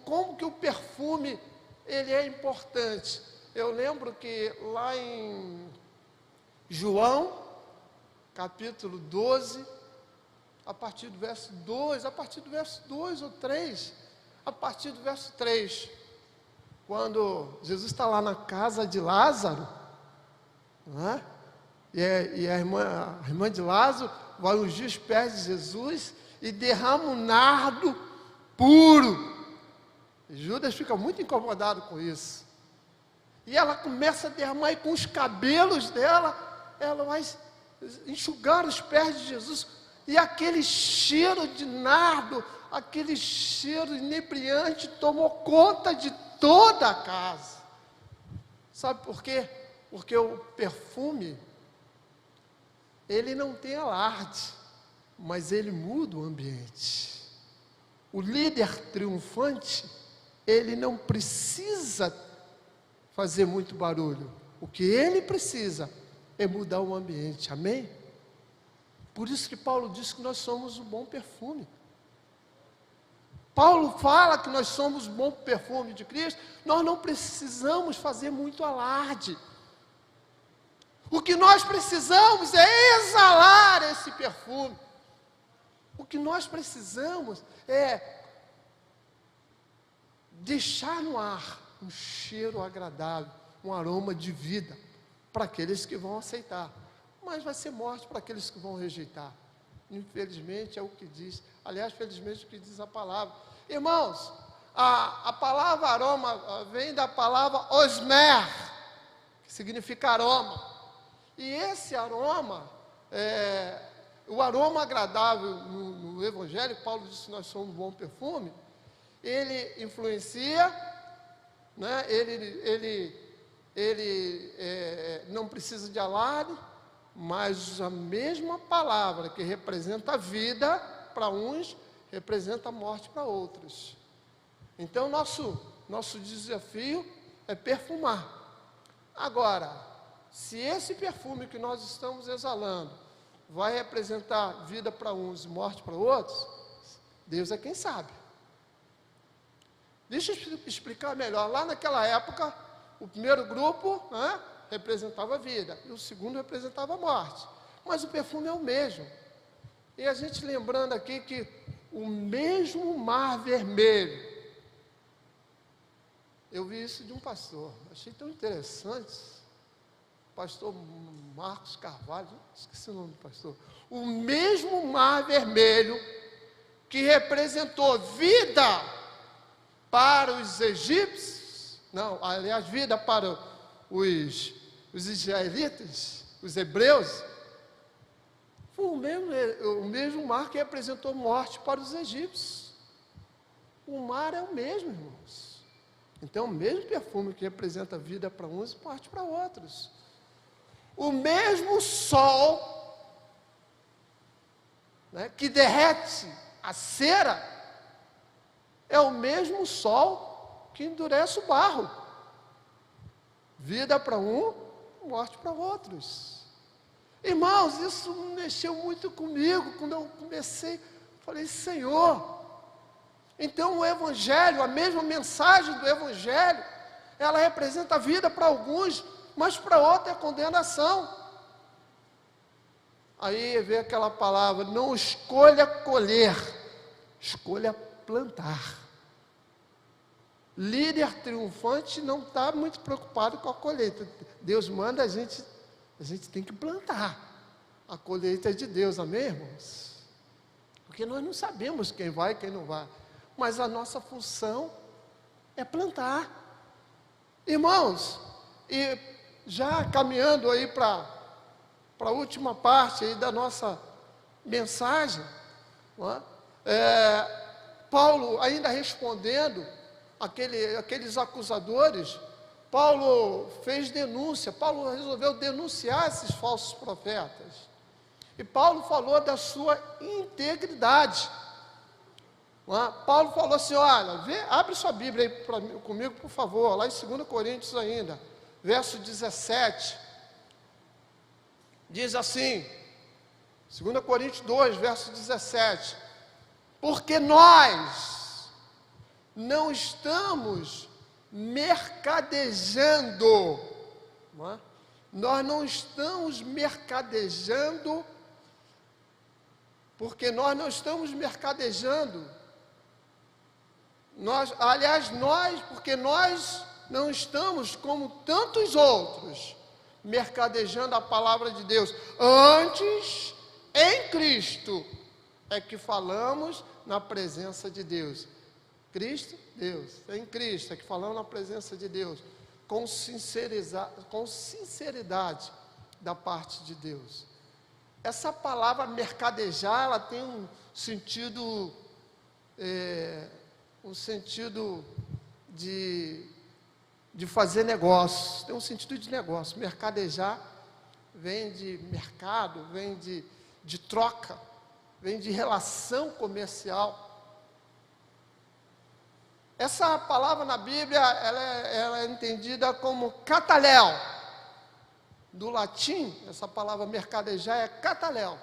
como que o perfume ele é importante. Eu lembro que lá em João, capítulo 12, a partir do verso 2, a partir do verso 2 ou 3, a partir do verso 3, quando Jesus está lá na casa de Lázaro, né? E a irmã de Lázaro vai ungir os pés de Jesus e derrama um nardo puro. E Judas fica muito incomodado com isso. E ela começa a derramar, e com os cabelos dela, ela vai enxugar os pés de Jesus. E aquele cheiro de nardo, aquele cheiro inebriante, tomou conta de toda a casa. Sabe por quê? Porque o perfume, ele não tem alarde, mas ele muda o ambiente. O líder triunfante, ele não precisa fazer muito barulho. O que ele precisa é mudar o ambiente, amém? Por isso que Paulo diz que nós somos um bom perfume. Paulo fala que nós somos um bom perfume de Cristo. Nós não precisamos fazer muito alarde. O que nós precisamos é exalar esse perfume. O que nós precisamos é deixar no ar um cheiro agradável, um aroma de vida para aqueles que vão aceitar. Mas vai ser morte para aqueles que vão rejeitar. Infelizmente é o que diz, aliás, felizmente é o que diz a palavra. Irmãos, a palavra aroma vem da palavra osmer, que significa aroma. E esse aroma, o aroma agradável no Evangelho, Paulo disse que nós somos um bom perfume, ele influencia, né? Ele não precisa de alarde, mas a mesma palavra que representa a vida para uns, representa a morte para outros. Então, nosso desafio é perfumar. Agora, se esse perfume que nós estamos exalando vai representar vida para uns e morte para outros, Deus é quem sabe. Deixa eu explicar melhor. Lá naquela época, o primeiro grupo, né, representava a vida, e o segundo representava a morte. Mas o perfume é o mesmo. E a gente lembrando aqui que o mesmo mar vermelho, eu vi isso de um pastor, achei tão interessante, pastor Marcos Carvalho, esqueci o nome do pastor, o mesmo mar vermelho que representou vida para os egípcios, não, aliás, vida para os israelitas, os hebreus, foi o mesmo mar que representou morte para os egípcios. O mar é o mesmo, irmãos. Então, o mesmo perfume que representa vida para uns e morte para outros. O mesmo sol, né, que derrete a cera, é o mesmo sol que endurece o barro. Vida para um, morte para outros. Irmãos, isso mexeu muito comigo. Quando eu comecei, falei, Senhor, então o Evangelho, a mesma mensagem do Evangelho, ela representa a vida para alguns, mas para outros é condenação. Aí vem aquela palavra, não escolha colher, escolha plantar. Líder triunfante não está muito preocupado com a colheita. Deus manda a gente tem que plantar. A colheita é de Deus, amém, irmãos? Porque nós não sabemos quem vai e quem não vai. Mas a nossa função é plantar. Irmãos, e já caminhando aí para a última parte aí da nossa mensagem, não é? Paulo ainda respondendo aqueles acusadores, Paulo fez denúncia, Paulo resolveu denunciar esses falsos profetas, e Paulo falou da sua integridade, não é? Paulo falou assim, olha, abre sua Bíblia aí comigo, por favor, lá em 2 Coríntios ainda, verso 17, diz assim, 2 Coríntios 2, verso 17, porque nós não estamos mercadejando, não é? Nós não estamos mercadejando, porque nós não estamos mercadejando, porque nós não estamos como tantos outros, mercadejando a palavra de Deus, antes, em Cristo, é que falamos na presença de Deus. Cristo, Deus, em Cristo, é que falamos na presença de Deus, com sinceridade da parte de Deus. Essa palavra mercadejar, ela tem um sentido de fazer negócio, tem um sentido de negócio. Mercadejar vem de mercado, vem de troca, vem de relação comercial. Essa palavra na Bíblia, ela é entendida como cataléu. Do latim, essa palavra mercadejar é cataléu.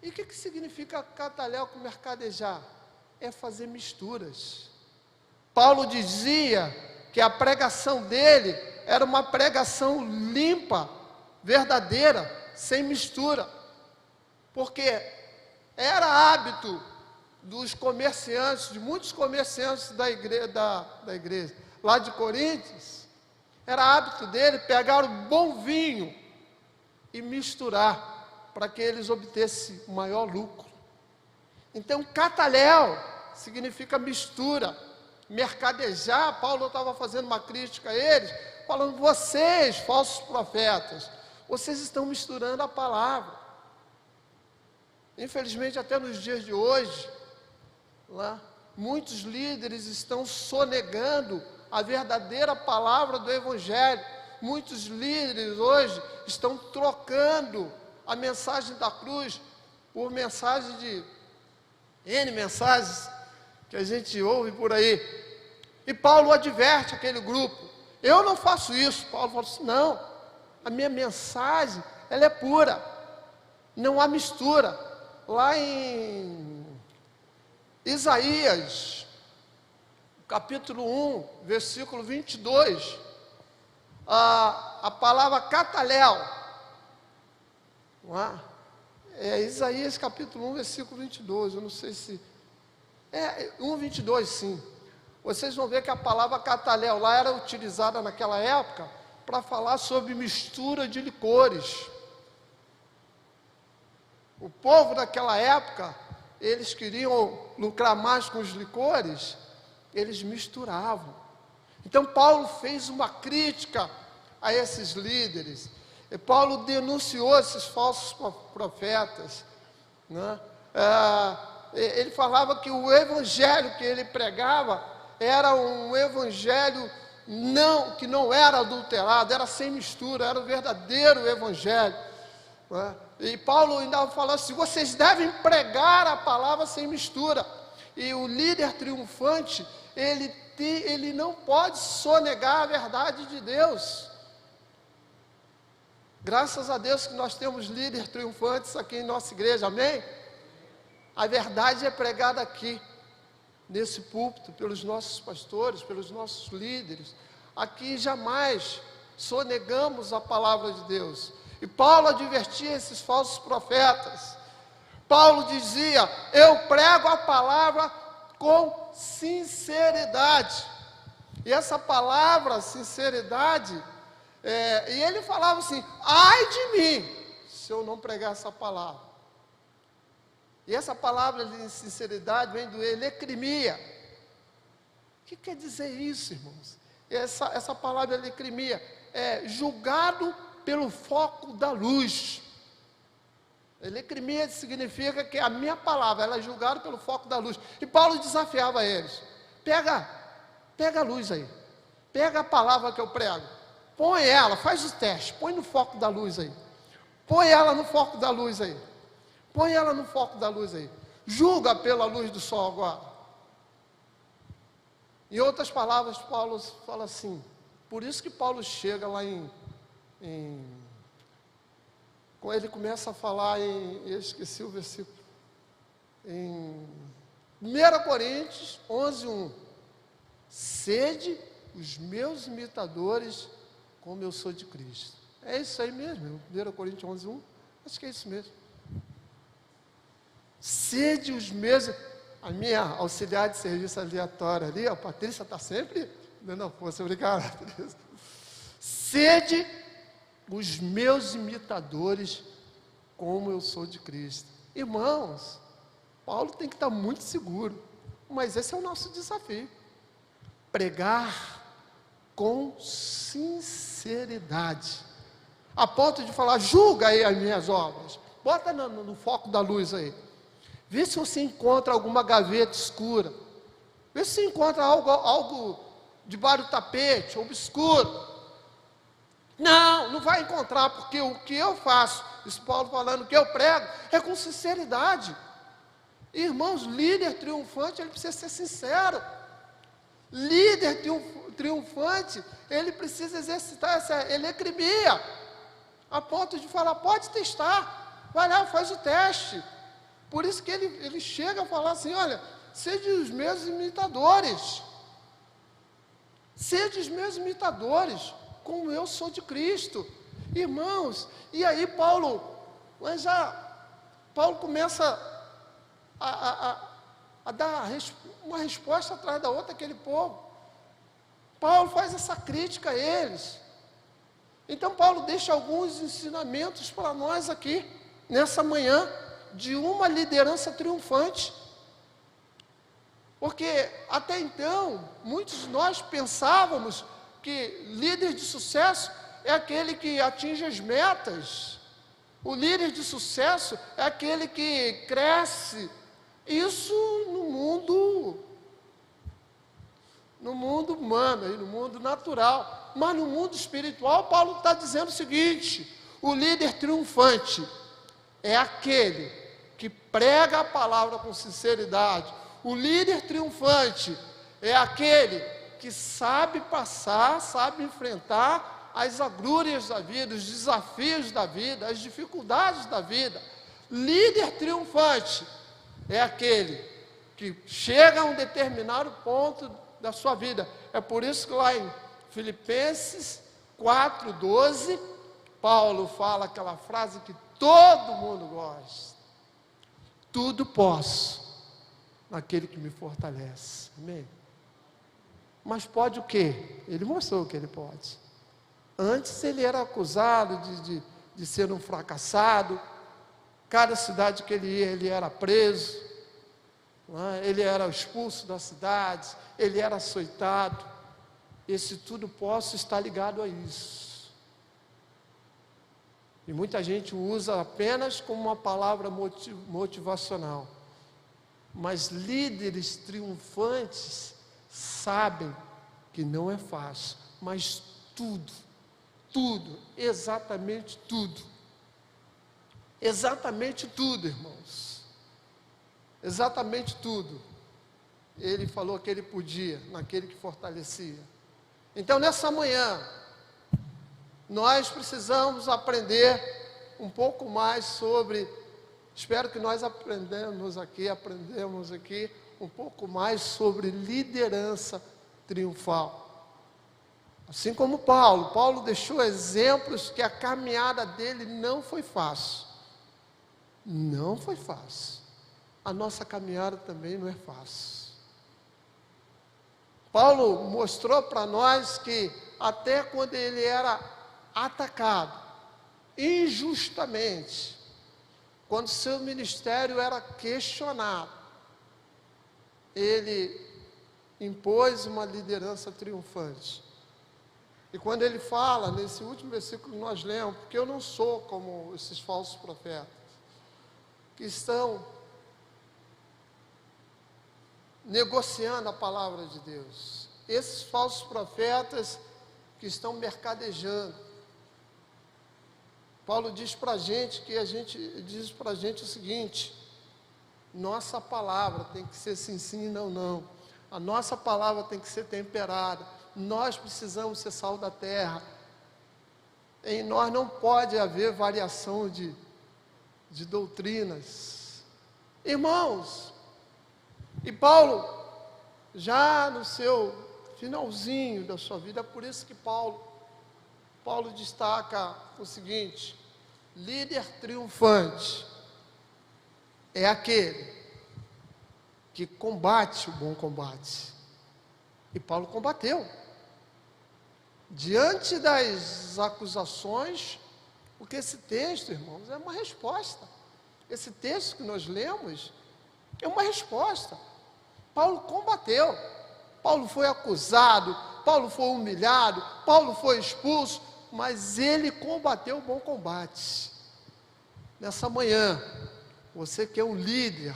E o que significa cataléu com mercadejar? É fazer misturas. Paulo dizia que a pregação dele era uma pregação limpa, verdadeira, sem mistura. Porque era hábito dos comerciantes, de muitos comerciantes da igreja, lá de Coríntios, era hábito dele pegar o bom vinho e misturar, para que eles obtessem o maior lucro. Então, cataléu significa mistura, mercadejar. Paulo estava fazendo uma crítica a eles, falando, vocês, falsos profetas, vocês estão misturando a palavra. Infelizmente, até nos dias de hoje, muitos líderes estão sonegando a verdadeira palavra do Evangelho. Muitos líderes hoje estão trocando a mensagem da cruz por mensagem de N mensagens que a gente ouve por aí. E Paulo adverte aquele grupo. Eu não faço isso. Paulo falou assim, não, a minha mensagem, ela é pura, não há mistura. Lá em Isaías, capítulo 1, versículo 22, a palavra cataléu, não é Isaías capítulo 1, versículo 22, eu não sei se, 1, 22 sim, vocês vão ver que a palavra cataléu lá era utilizada naquela época, para falar sobre mistura de licores. O povo daquela época, eles queriam lucrar mais com os licores, eles misturavam. Então Paulo fez uma crítica a esses líderes. E Paulo denunciou esses falsos profetas, né? Ele falava que o evangelho que ele pregava era um evangelho que não era adulterado, era sem mistura, era o verdadeiro evangelho, né? E Paulo ainda falou assim: vocês devem pregar a palavra sem mistura. E o líder triunfante, ele não pode sonegar a verdade de Deus. Graças a Deus que nós temos líderes triunfantes aqui em nossa igreja, amém? A verdade é pregada aqui, nesse púlpito, pelos nossos pastores, pelos nossos líderes. Aqui jamais sonegamos a palavra de Deus. E Paulo advertia esses falsos profetas. Paulo dizia: eu prego a palavra com sinceridade. E essa palavra, sinceridade, e ele falava assim: ai de mim, se eu não pregar essa palavra. E essa palavra de sinceridade vem do elecrimia. O que quer dizer isso, irmãos? Essa palavra elecrimia é julgado pelo foco da luz. Elecrimia significa que a minha palavra, ela é julgada pelo foco da luz. E Paulo desafiava eles: pega a luz aí, pega a palavra que eu prego, põe ela, faz o teste, põe no foco da luz aí, põe ela no foco da luz aí, põe ela no foco da luz aí, julga pela luz do sol agora. Em outras palavras, Paulo fala assim, por isso que Paulo chega lá quando ele começa a falar eu esqueci o versículo, em 1 Coríntios 11:1, sede os meus imitadores, como eu sou de Cristo. É isso aí mesmo, 1 Coríntios 11:1, acho que é isso mesmo. Sede os meus, a minha auxiliar de serviço aleatório ali, a Patrícia está sempre dando a força, obrigado, Patrícia. Sede os meus imitadores, como eu sou de Cristo. Irmãos, Paulo tem que estar muito seguro, mas esse é o nosso desafio: pregar com sinceridade, a ponto de falar: julga aí as minhas obras, bota no foco da luz aí, vê se você encontra alguma gaveta escura, vê se você encontra algo debaixo do tapete, obscuro. Não vai encontrar, porque o que eu faço, isso Paulo falando, o que eu prego, é com sinceridade. Irmãos, líder triunfante, ele precisa ser sincero. Líder triunfante, ele precisa exercitar essa elecrimia, a ponto de falar: pode testar, vai lá, faz o teste. Por isso que ele chega a falar assim: olha, sede os meus imitadores, sede os meus imitadores, como eu sou de Cristo. Irmãos, e aí Paulo começa a dar uma resposta atrás da outra àquele povo. Paulo faz essa crítica a eles. Então Paulo deixa alguns ensinamentos para nós aqui, nessa manhã, de uma liderança triunfante. Porque até então, muitos de nós pensávamos que líder de sucesso é aquele que atinge as metas. O líder de sucesso é aquele que cresce. Isso no mundo humano, no mundo natural. Mas no mundo espiritual, Paulo está dizendo o seguinte: o líder triunfante é aquele que prega a palavra com sinceridade. O líder triunfante é aquele que sabe passar, sabe enfrentar as agrúrias da vida, os desafios da vida, as dificuldades da vida. Líder triunfante é aquele que chega a um determinado ponto da sua vida. É por isso que lá em Filipenses 4:12, Paulo fala aquela frase que todo mundo gosta: tudo posso naquele que me fortalece. Amém? Mas pode o quê? Ele mostrou que ele pode. Antes ele era acusado de ser um fracassado. Cada cidade que ele ia, ele era preso. não é? Ele era expulso da cidade, ele era açoitado. Esse tudo posso estar ligado a isso. E muita gente usa apenas como uma palavra motivacional. Mas líderes triunfantes sabem que não é fácil, mas tudo, exatamente tudo, irmãos, exatamente tudo, ele falou que ele podia, naquele que fortalecia. Então, nessa manhã, nós precisamos aprender um pouco mais sobre, espero que nós aprendemos aqui um pouco mais sobre liderança triunfal. Assim como Paulo deixou exemplos que a caminhada dele não foi fácil. Não foi fácil. A nossa caminhada também não é fácil. Paulo mostrou para nós que até quando ele era atacado, injustamente, quando seu ministério era questionado, ele impôs uma liderança triunfante. E quando ele fala, nesse último versículo que nós lemos, porque eu não sou como esses falsos profetas, que estão negociando a palavra de Deus. Esses falsos profetas que estão mercadejando. Paulo diz para a gente o seguinte: nossa palavra tem que ser sim, sim, não, não. A nossa palavra tem que ser temperada. Nós precisamos ser sal da terra. Em nós não pode haver variação de doutrinas. Irmãos, e Paulo, já no seu finalzinho da sua vida, é por isso que Paulo destaca o seguinte: líder triunfante é aquele que combate o bom combate. E Paulo combateu. Diante das acusações, porque esse texto, irmãos, é uma resposta. Esse texto que nós lemos é uma resposta. Paulo combateu. Paulo foi acusado, Paulo foi humilhado, Paulo foi expulso, mas ele combateu o bom combate. Nessa manhã, você que é um líder,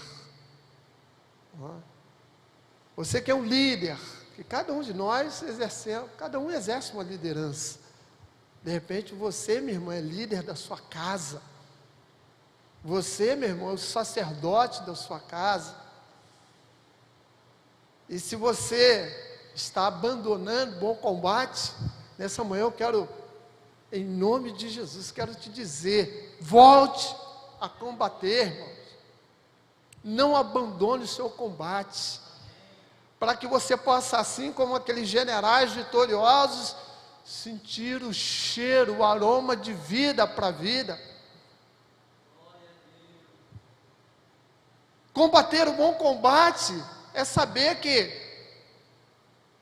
você que é um líder, que cada um de nós cada um exerce uma liderança. De repente você, minha irmã, é líder da sua casa. Você, meu irmão, é o sacerdote da sua casa. E se você está abandonando o bom combate, nessa manhã eu quero, em nome de Jesus, quero te dizer: volte a combater, irmãos. Não abandone o seu combate, para que você possa, assim como aqueles generais vitoriosos, sentir o cheiro, o aroma de vida para a vida. Combater o bom combate é saber que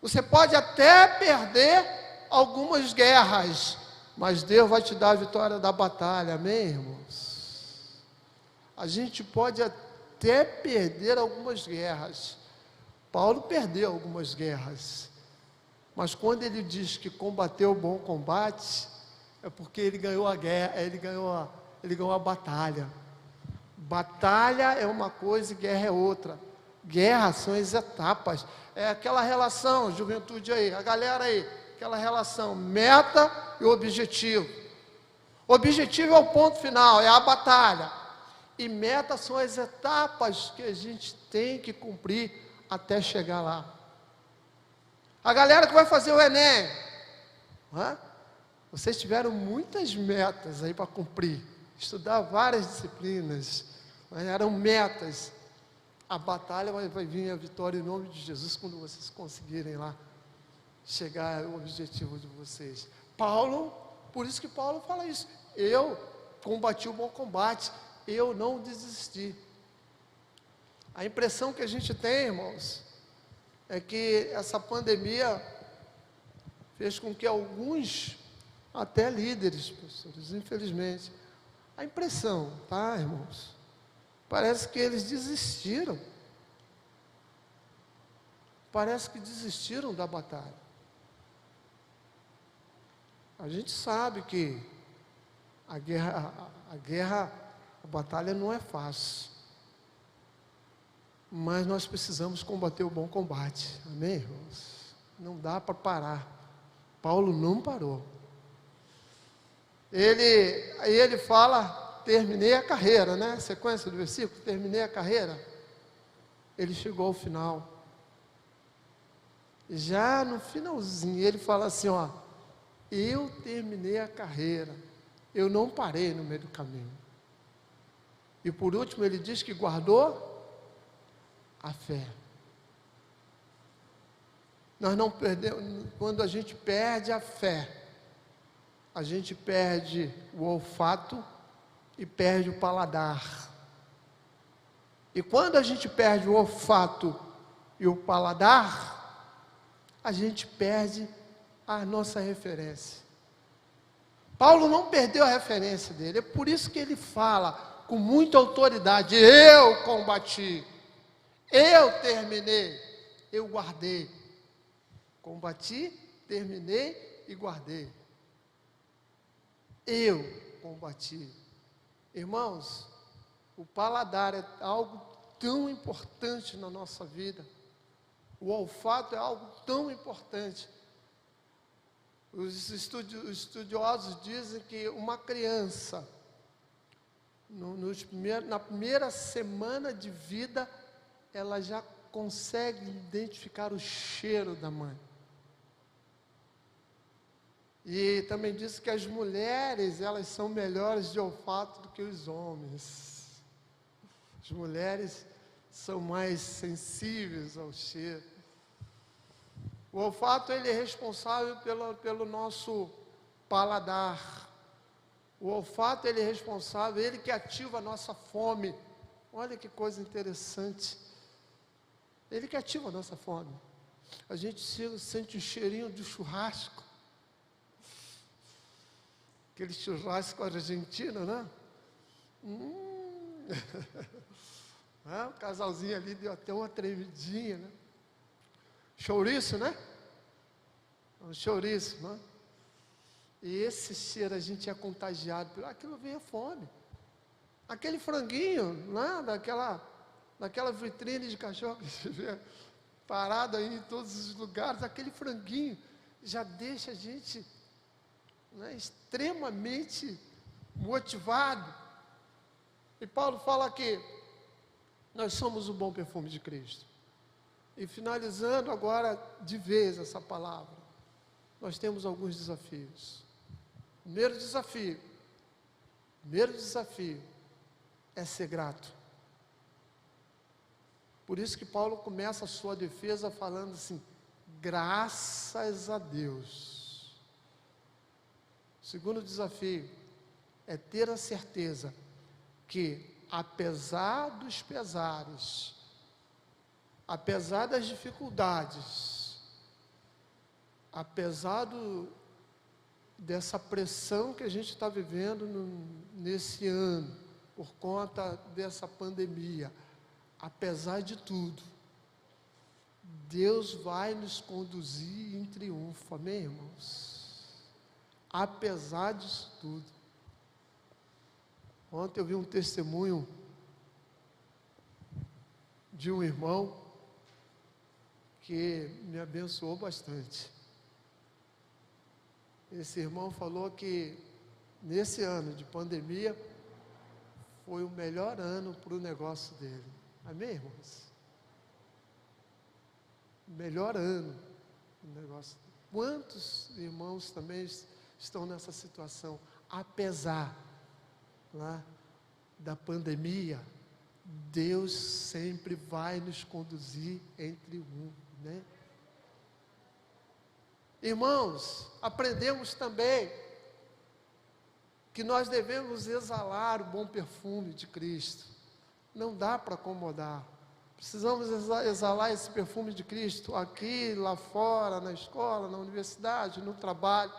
você pode até perder algumas guerras, mas Deus vai te dar a vitória da batalha, amém, irmãos? A gente pode até perder algumas guerras. Paulo perdeu algumas guerras, mas quando ele diz que combateu o bom combate, é porque ele ganhou a guerra, ele ganhou a batalha. Batalha é uma coisa e guerra é outra. Guerra são as etapas. É aquela relação, juventude aí, a galera aí, aquela relação meta e objetivo. Objetivo é o ponto final, é a batalha. E meta são as etapas que a gente tem que cumprir até chegar lá. A galera que vai fazer o Enem, vocês tiveram muitas metas aí para cumprir, estudar várias disciplinas, mas eram metas. A batalha vai vir a vitória em nome de Jesus quando vocês conseguirem lá chegar ao objetivo de vocês. Paulo, por isso que Paulo fala isso: eu combati o bom combate, eu não desisti. A impressão que a gente tem, irmãos, é que essa pandemia fez com que alguns, até líderes, pastores, infelizmente, a impressão, tá, irmãos? Parece que eles desistiram. parece que desistiram da batalha. A gente sabe que a batalha não é fácil. Mas nós precisamos combater o bom combate. Amém, irmãos? Não dá para parar. Paulo não parou. Ele fala, terminei a carreira, né? Sequência do versículo, terminei a carreira. Ele chegou ao final. Já no finalzinho, ele fala assim, ó, eu terminei a carreira, eu não parei no meio do caminho. E por último, ele diz que guardou a fé. Nós não perdemos, quando a gente perde a fé, a gente perde o olfato e perde o paladar. E quando a gente perde o olfato e o paladar, a gente perde a nossa referência. Paulo não perdeu a referência dele, é por isso que ele fala com muita autoridade: eu combati, eu terminei, eu guardei. Combati, terminei e guardei. Eu combati. Irmãos, o paladar é algo tão importante na nossa vida. O olfato é algo tão importante. Os estudiosos dizem que uma criança, na primeira semana de vida, ela já consegue identificar o cheiro da mãe. E também diz que as mulheres, elas são melhores de olfato do que os homens. As mulheres são mais sensíveis ao cheiro. O olfato, ele é responsável pelo nosso paladar. O olfato, ele é responsável, ele que ativa a nossa fome. Olha que coisa interessante. Ele que ativa a nossa fome. A gente sente o cheirinho do churrasco. Aquele churrasco argentino, né? O casalzinho ali deu até uma tremidinha, né? Chouriço, né? Um chouriço, né? E esse cheiro a gente é contagiado por aquilo, vem a fome. Aquele franguinho, né? Daquela vitrine de cachorro que você vê parado aí em todos os lugares, aquele franguinho já deixa a gente, né, extremamente motivado. E Paulo fala que nós somos o bom perfume de Cristo. E finalizando agora de vez essa palavra, nós temos alguns desafios. Primeiro desafio é ser grato. Por isso que Paulo começa a sua defesa falando assim: graças a Deus. O segundo desafio é ter a certeza que, apesar dos pesares, apesar das dificuldades, apesar dessa pressão que a gente está vivendo nesse ano, por conta dessa pandemia, apesar de tudo, Deus vai nos conduzir em triunfo, amém, irmãos? Apesar disso tudo. Ontem eu vi um testemunho de um irmão que me abençoou bastante. Esse irmão falou que nesse ano de pandemia foi o melhor ano para o negócio dele. Amém, irmãos? Melhor ano do negócio. Quantos irmãos também estão nessa situação, apesar da pandemia? Deus sempre vai nos conduzir em triunfo, né? Irmãos, aprendemos também que nós devemos exalar o bom perfume de Cristo. Não dá para acomodar. Precisamos exalar esse perfume de Cristo aqui, lá fora, na escola, na universidade, no trabalho.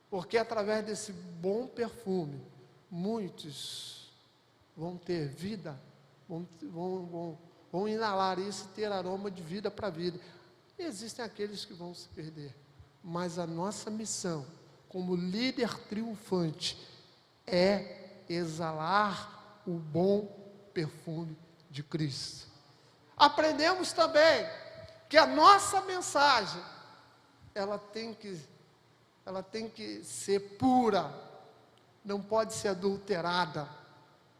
Porque através desse bom perfume, muitos vão ter vida, vão vão inalar isso e ter aroma de vida para a vida. E existem aqueles que vão se perder. Mas a nossa missão, como líder triunfante, é exalar o bom perfume de Cristo. Aprendemos também que a nossa mensagem, ela tem que ser pura, não pode ser adulterada.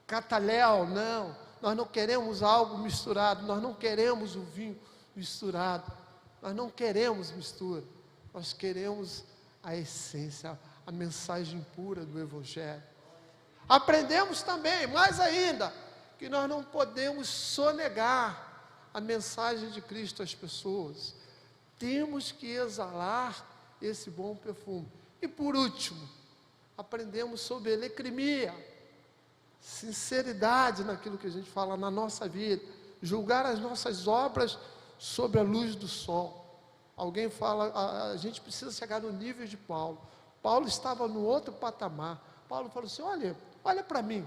Cataléu, não, nós não queremos algo misturado, nós não queremos o vinho misturado, nós não queremos mistura, nós queremos a essência, a mensagem pura do Evangelho. Aprendemos também, mais ainda, que nós não podemos sonegar a mensagem de Cristo às pessoas. Temos que exalar esse bom perfume. E por último, aprendemos sobre elecrimia, sinceridade naquilo que a gente fala na nossa vida, julgar as nossas obras sob a luz do sol. Alguém fala, a gente precisa chegar no nível de Paulo. Paulo estava no outro patamar. Paulo falou assim, olha para mim,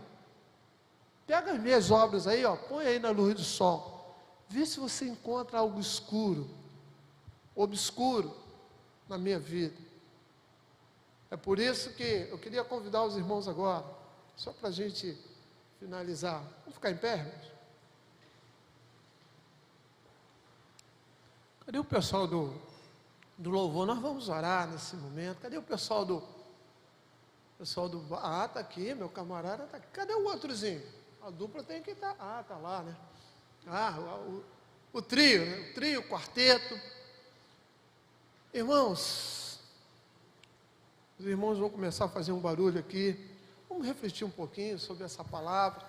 pega as minhas obras aí, põe aí na luz do sol, vê se você encontra algo escuro, obscuro na minha vida. É por isso que eu queria convidar os irmãos agora, só para a gente finalizar. Vamos ficar em pé, irmãos? Cadê o pessoal do louvor? Nós vamos orar nesse momento. Cadê o pessoal do... Ah, está aqui, meu camarada está aqui. Cadê o outrozinho? A dupla tem que estar... Ah, está lá, né? Ah, o trio, né? O trio, o quarteto. Irmãos, os irmãos vão começar a fazer um barulho aqui. Vamos refletir um pouquinho sobre essa palavra.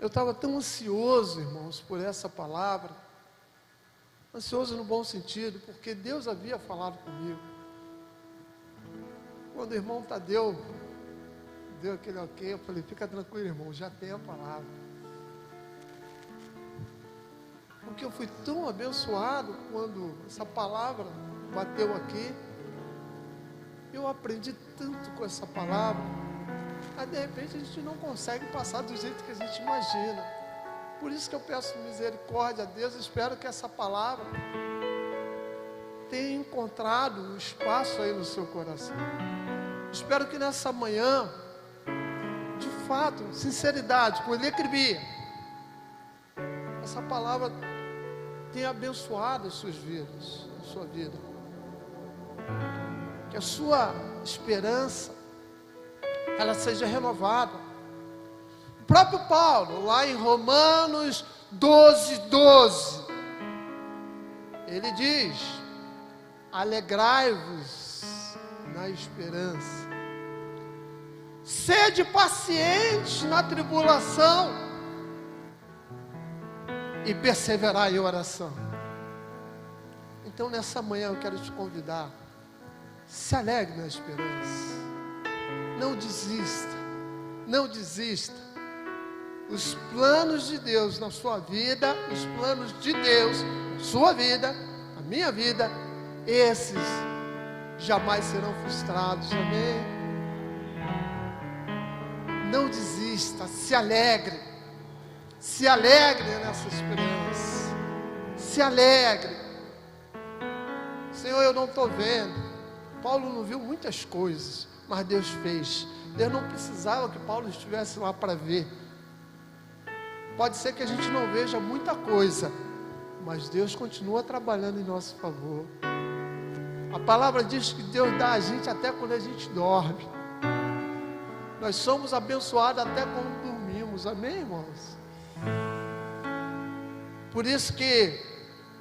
Eu estava tão ansioso, irmãos, por essa palavra. Ansioso no bom sentido, porque Deus havia falado comigo. Quando o irmão Tadeu deu aquele ok, eu falei, fica tranquilo, irmão, já tem a palavra. Porque eu fui tão abençoado quando essa palavra bateu aqui. Eu aprendi tanto com essa palavra. Mas de repente a gente não consegue passar do jeito que a gente imagina. Por isso que eu peço misericórdia a Deus. Espero que essa palavra tenha encontrado um espaço aí no seu coração. Espero que nessa manhã, de fato, sinceridade, com alegria, essa palavra tenha abençoado as suas vidas, a sua vida. Que a sua esperança, ela seja renovada. O próprio Paulo, lá em Romanos 12, ele diz, alegrai-vos na esperança, sede pacientes na tribulação e perseverai em oração. Então nessa manhã eu quero te convidar, se alegre na esperança, não desista, não desista. Os planos de Deus na sua vida, os planos de Deus na sua vida, na minha vida, esses jamais serão frustrados, amém? Não desista, se alegre nessa esperança, se alegre. Senhor, eu não estou vendo. Paulo não viu muitas coisas, mas Deus fez. Deus não precisava que Paulo estivesse lá para ver. Pode ser que a gente não veja muita coisa, mas Deus continua trabalhando em nosso favor. A palavra diz que Deus dá a gente até quando a gente dorme. Nós somos abençoados até quando dormimos, amém, irmãos? Por isso que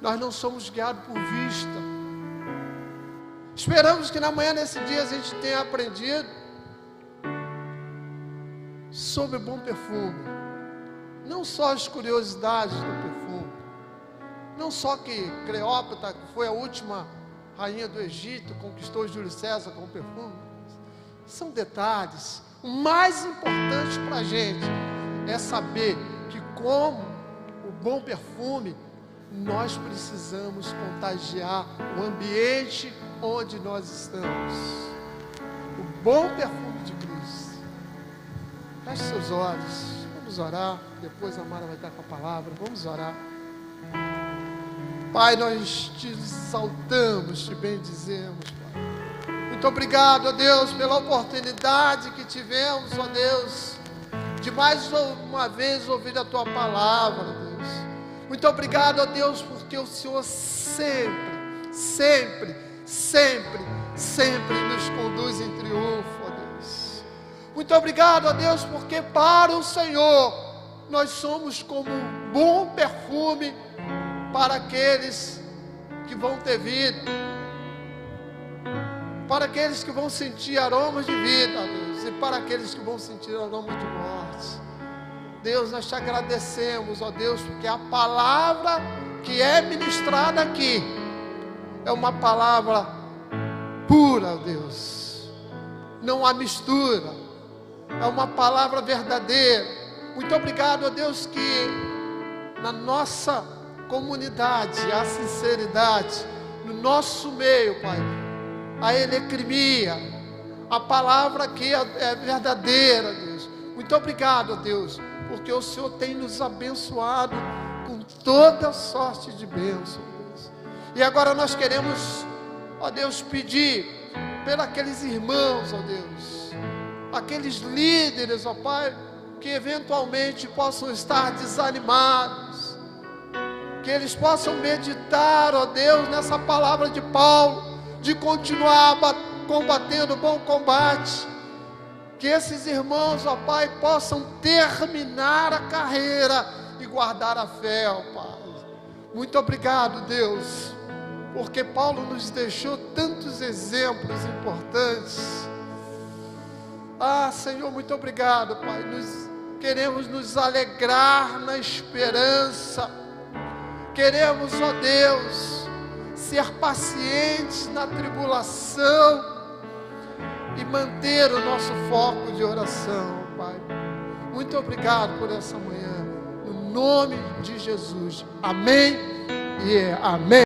nós não somos guiados por vista. Esperamos que na manhã, nesse dia, a gente tenha aprendido sobre bom perfume. Não só as curiosidades do perfume, não só que Cleópatra, que foi a última rainha do Egito, conquistou Júlio César com perfume. São detalhes. O mais importante para a gente é saber que, como o bom perfume, nós precisamos contagiar o ambiente onde nós estamos. O bom perfume de Cristo. Feche seus olhos, vamos orar. depois a Mara vai estar com a palavra. Vamos orar. Pai, nós te exaltamos, te bendizemos, Pai. Muito obrigado, ó Deus, pela oportunidade que tivemos, ó Deus, de mais uma vez ouvir a Tua palavra, ó Deus. Muito obrigado, ó Deus, porque o Senhor sempre, sempre, sempre, sempre nos conduz em triunfo, ó Deus. Muito obrigado, ó Deus, porque para o Senhor nós somos como um bom perfume para aqueles que vão ter vida, para aqueles que vão sentir aromas de vida, ó Deus, e para aqueles que vão sentir aromas de morte. Deus, nós te agradecemos, ó Deus, porque a palavra que é ministrada aqui é uma palavra pura, ó Deus, não há mistura, é uma palavra verdadeira. Muito obrigado, ó Deus, que na nossa comunidade há sinceridade, no nosso meio, Pai, a elecrimia, a palavra que é verdadeira, Deus. Muito obrigado, ó Deus, porque o Senhor tem nos abençoado com toda sorte de bênção, Deus. E agora nós queremos, ó Deus, pedir pelos aqueles irmãos, ó Deus, aqueles líderes, ó Pai, que eventualmente possam estar desanimados, que eles possam meditar, ó Deus, nessa palavra de Paulo, de continuar combatendo o bom combate. Que esses irmãos, ó Pai, possam terminar a carreira e guardar a fé, ó Pai. Muito obrigado, Deus, porque Paulo nos deixou tantos exemplos importantes. Ah, Senhor, muito obrigado, Pai. Queremos nos alegrar na esperança. Queremos, ó Deus, ser pacientes na tribulação e manter o nosso foco de oração, Pai. Muito obrigado por essa manhã, no nome de Jesus. Amém e amém.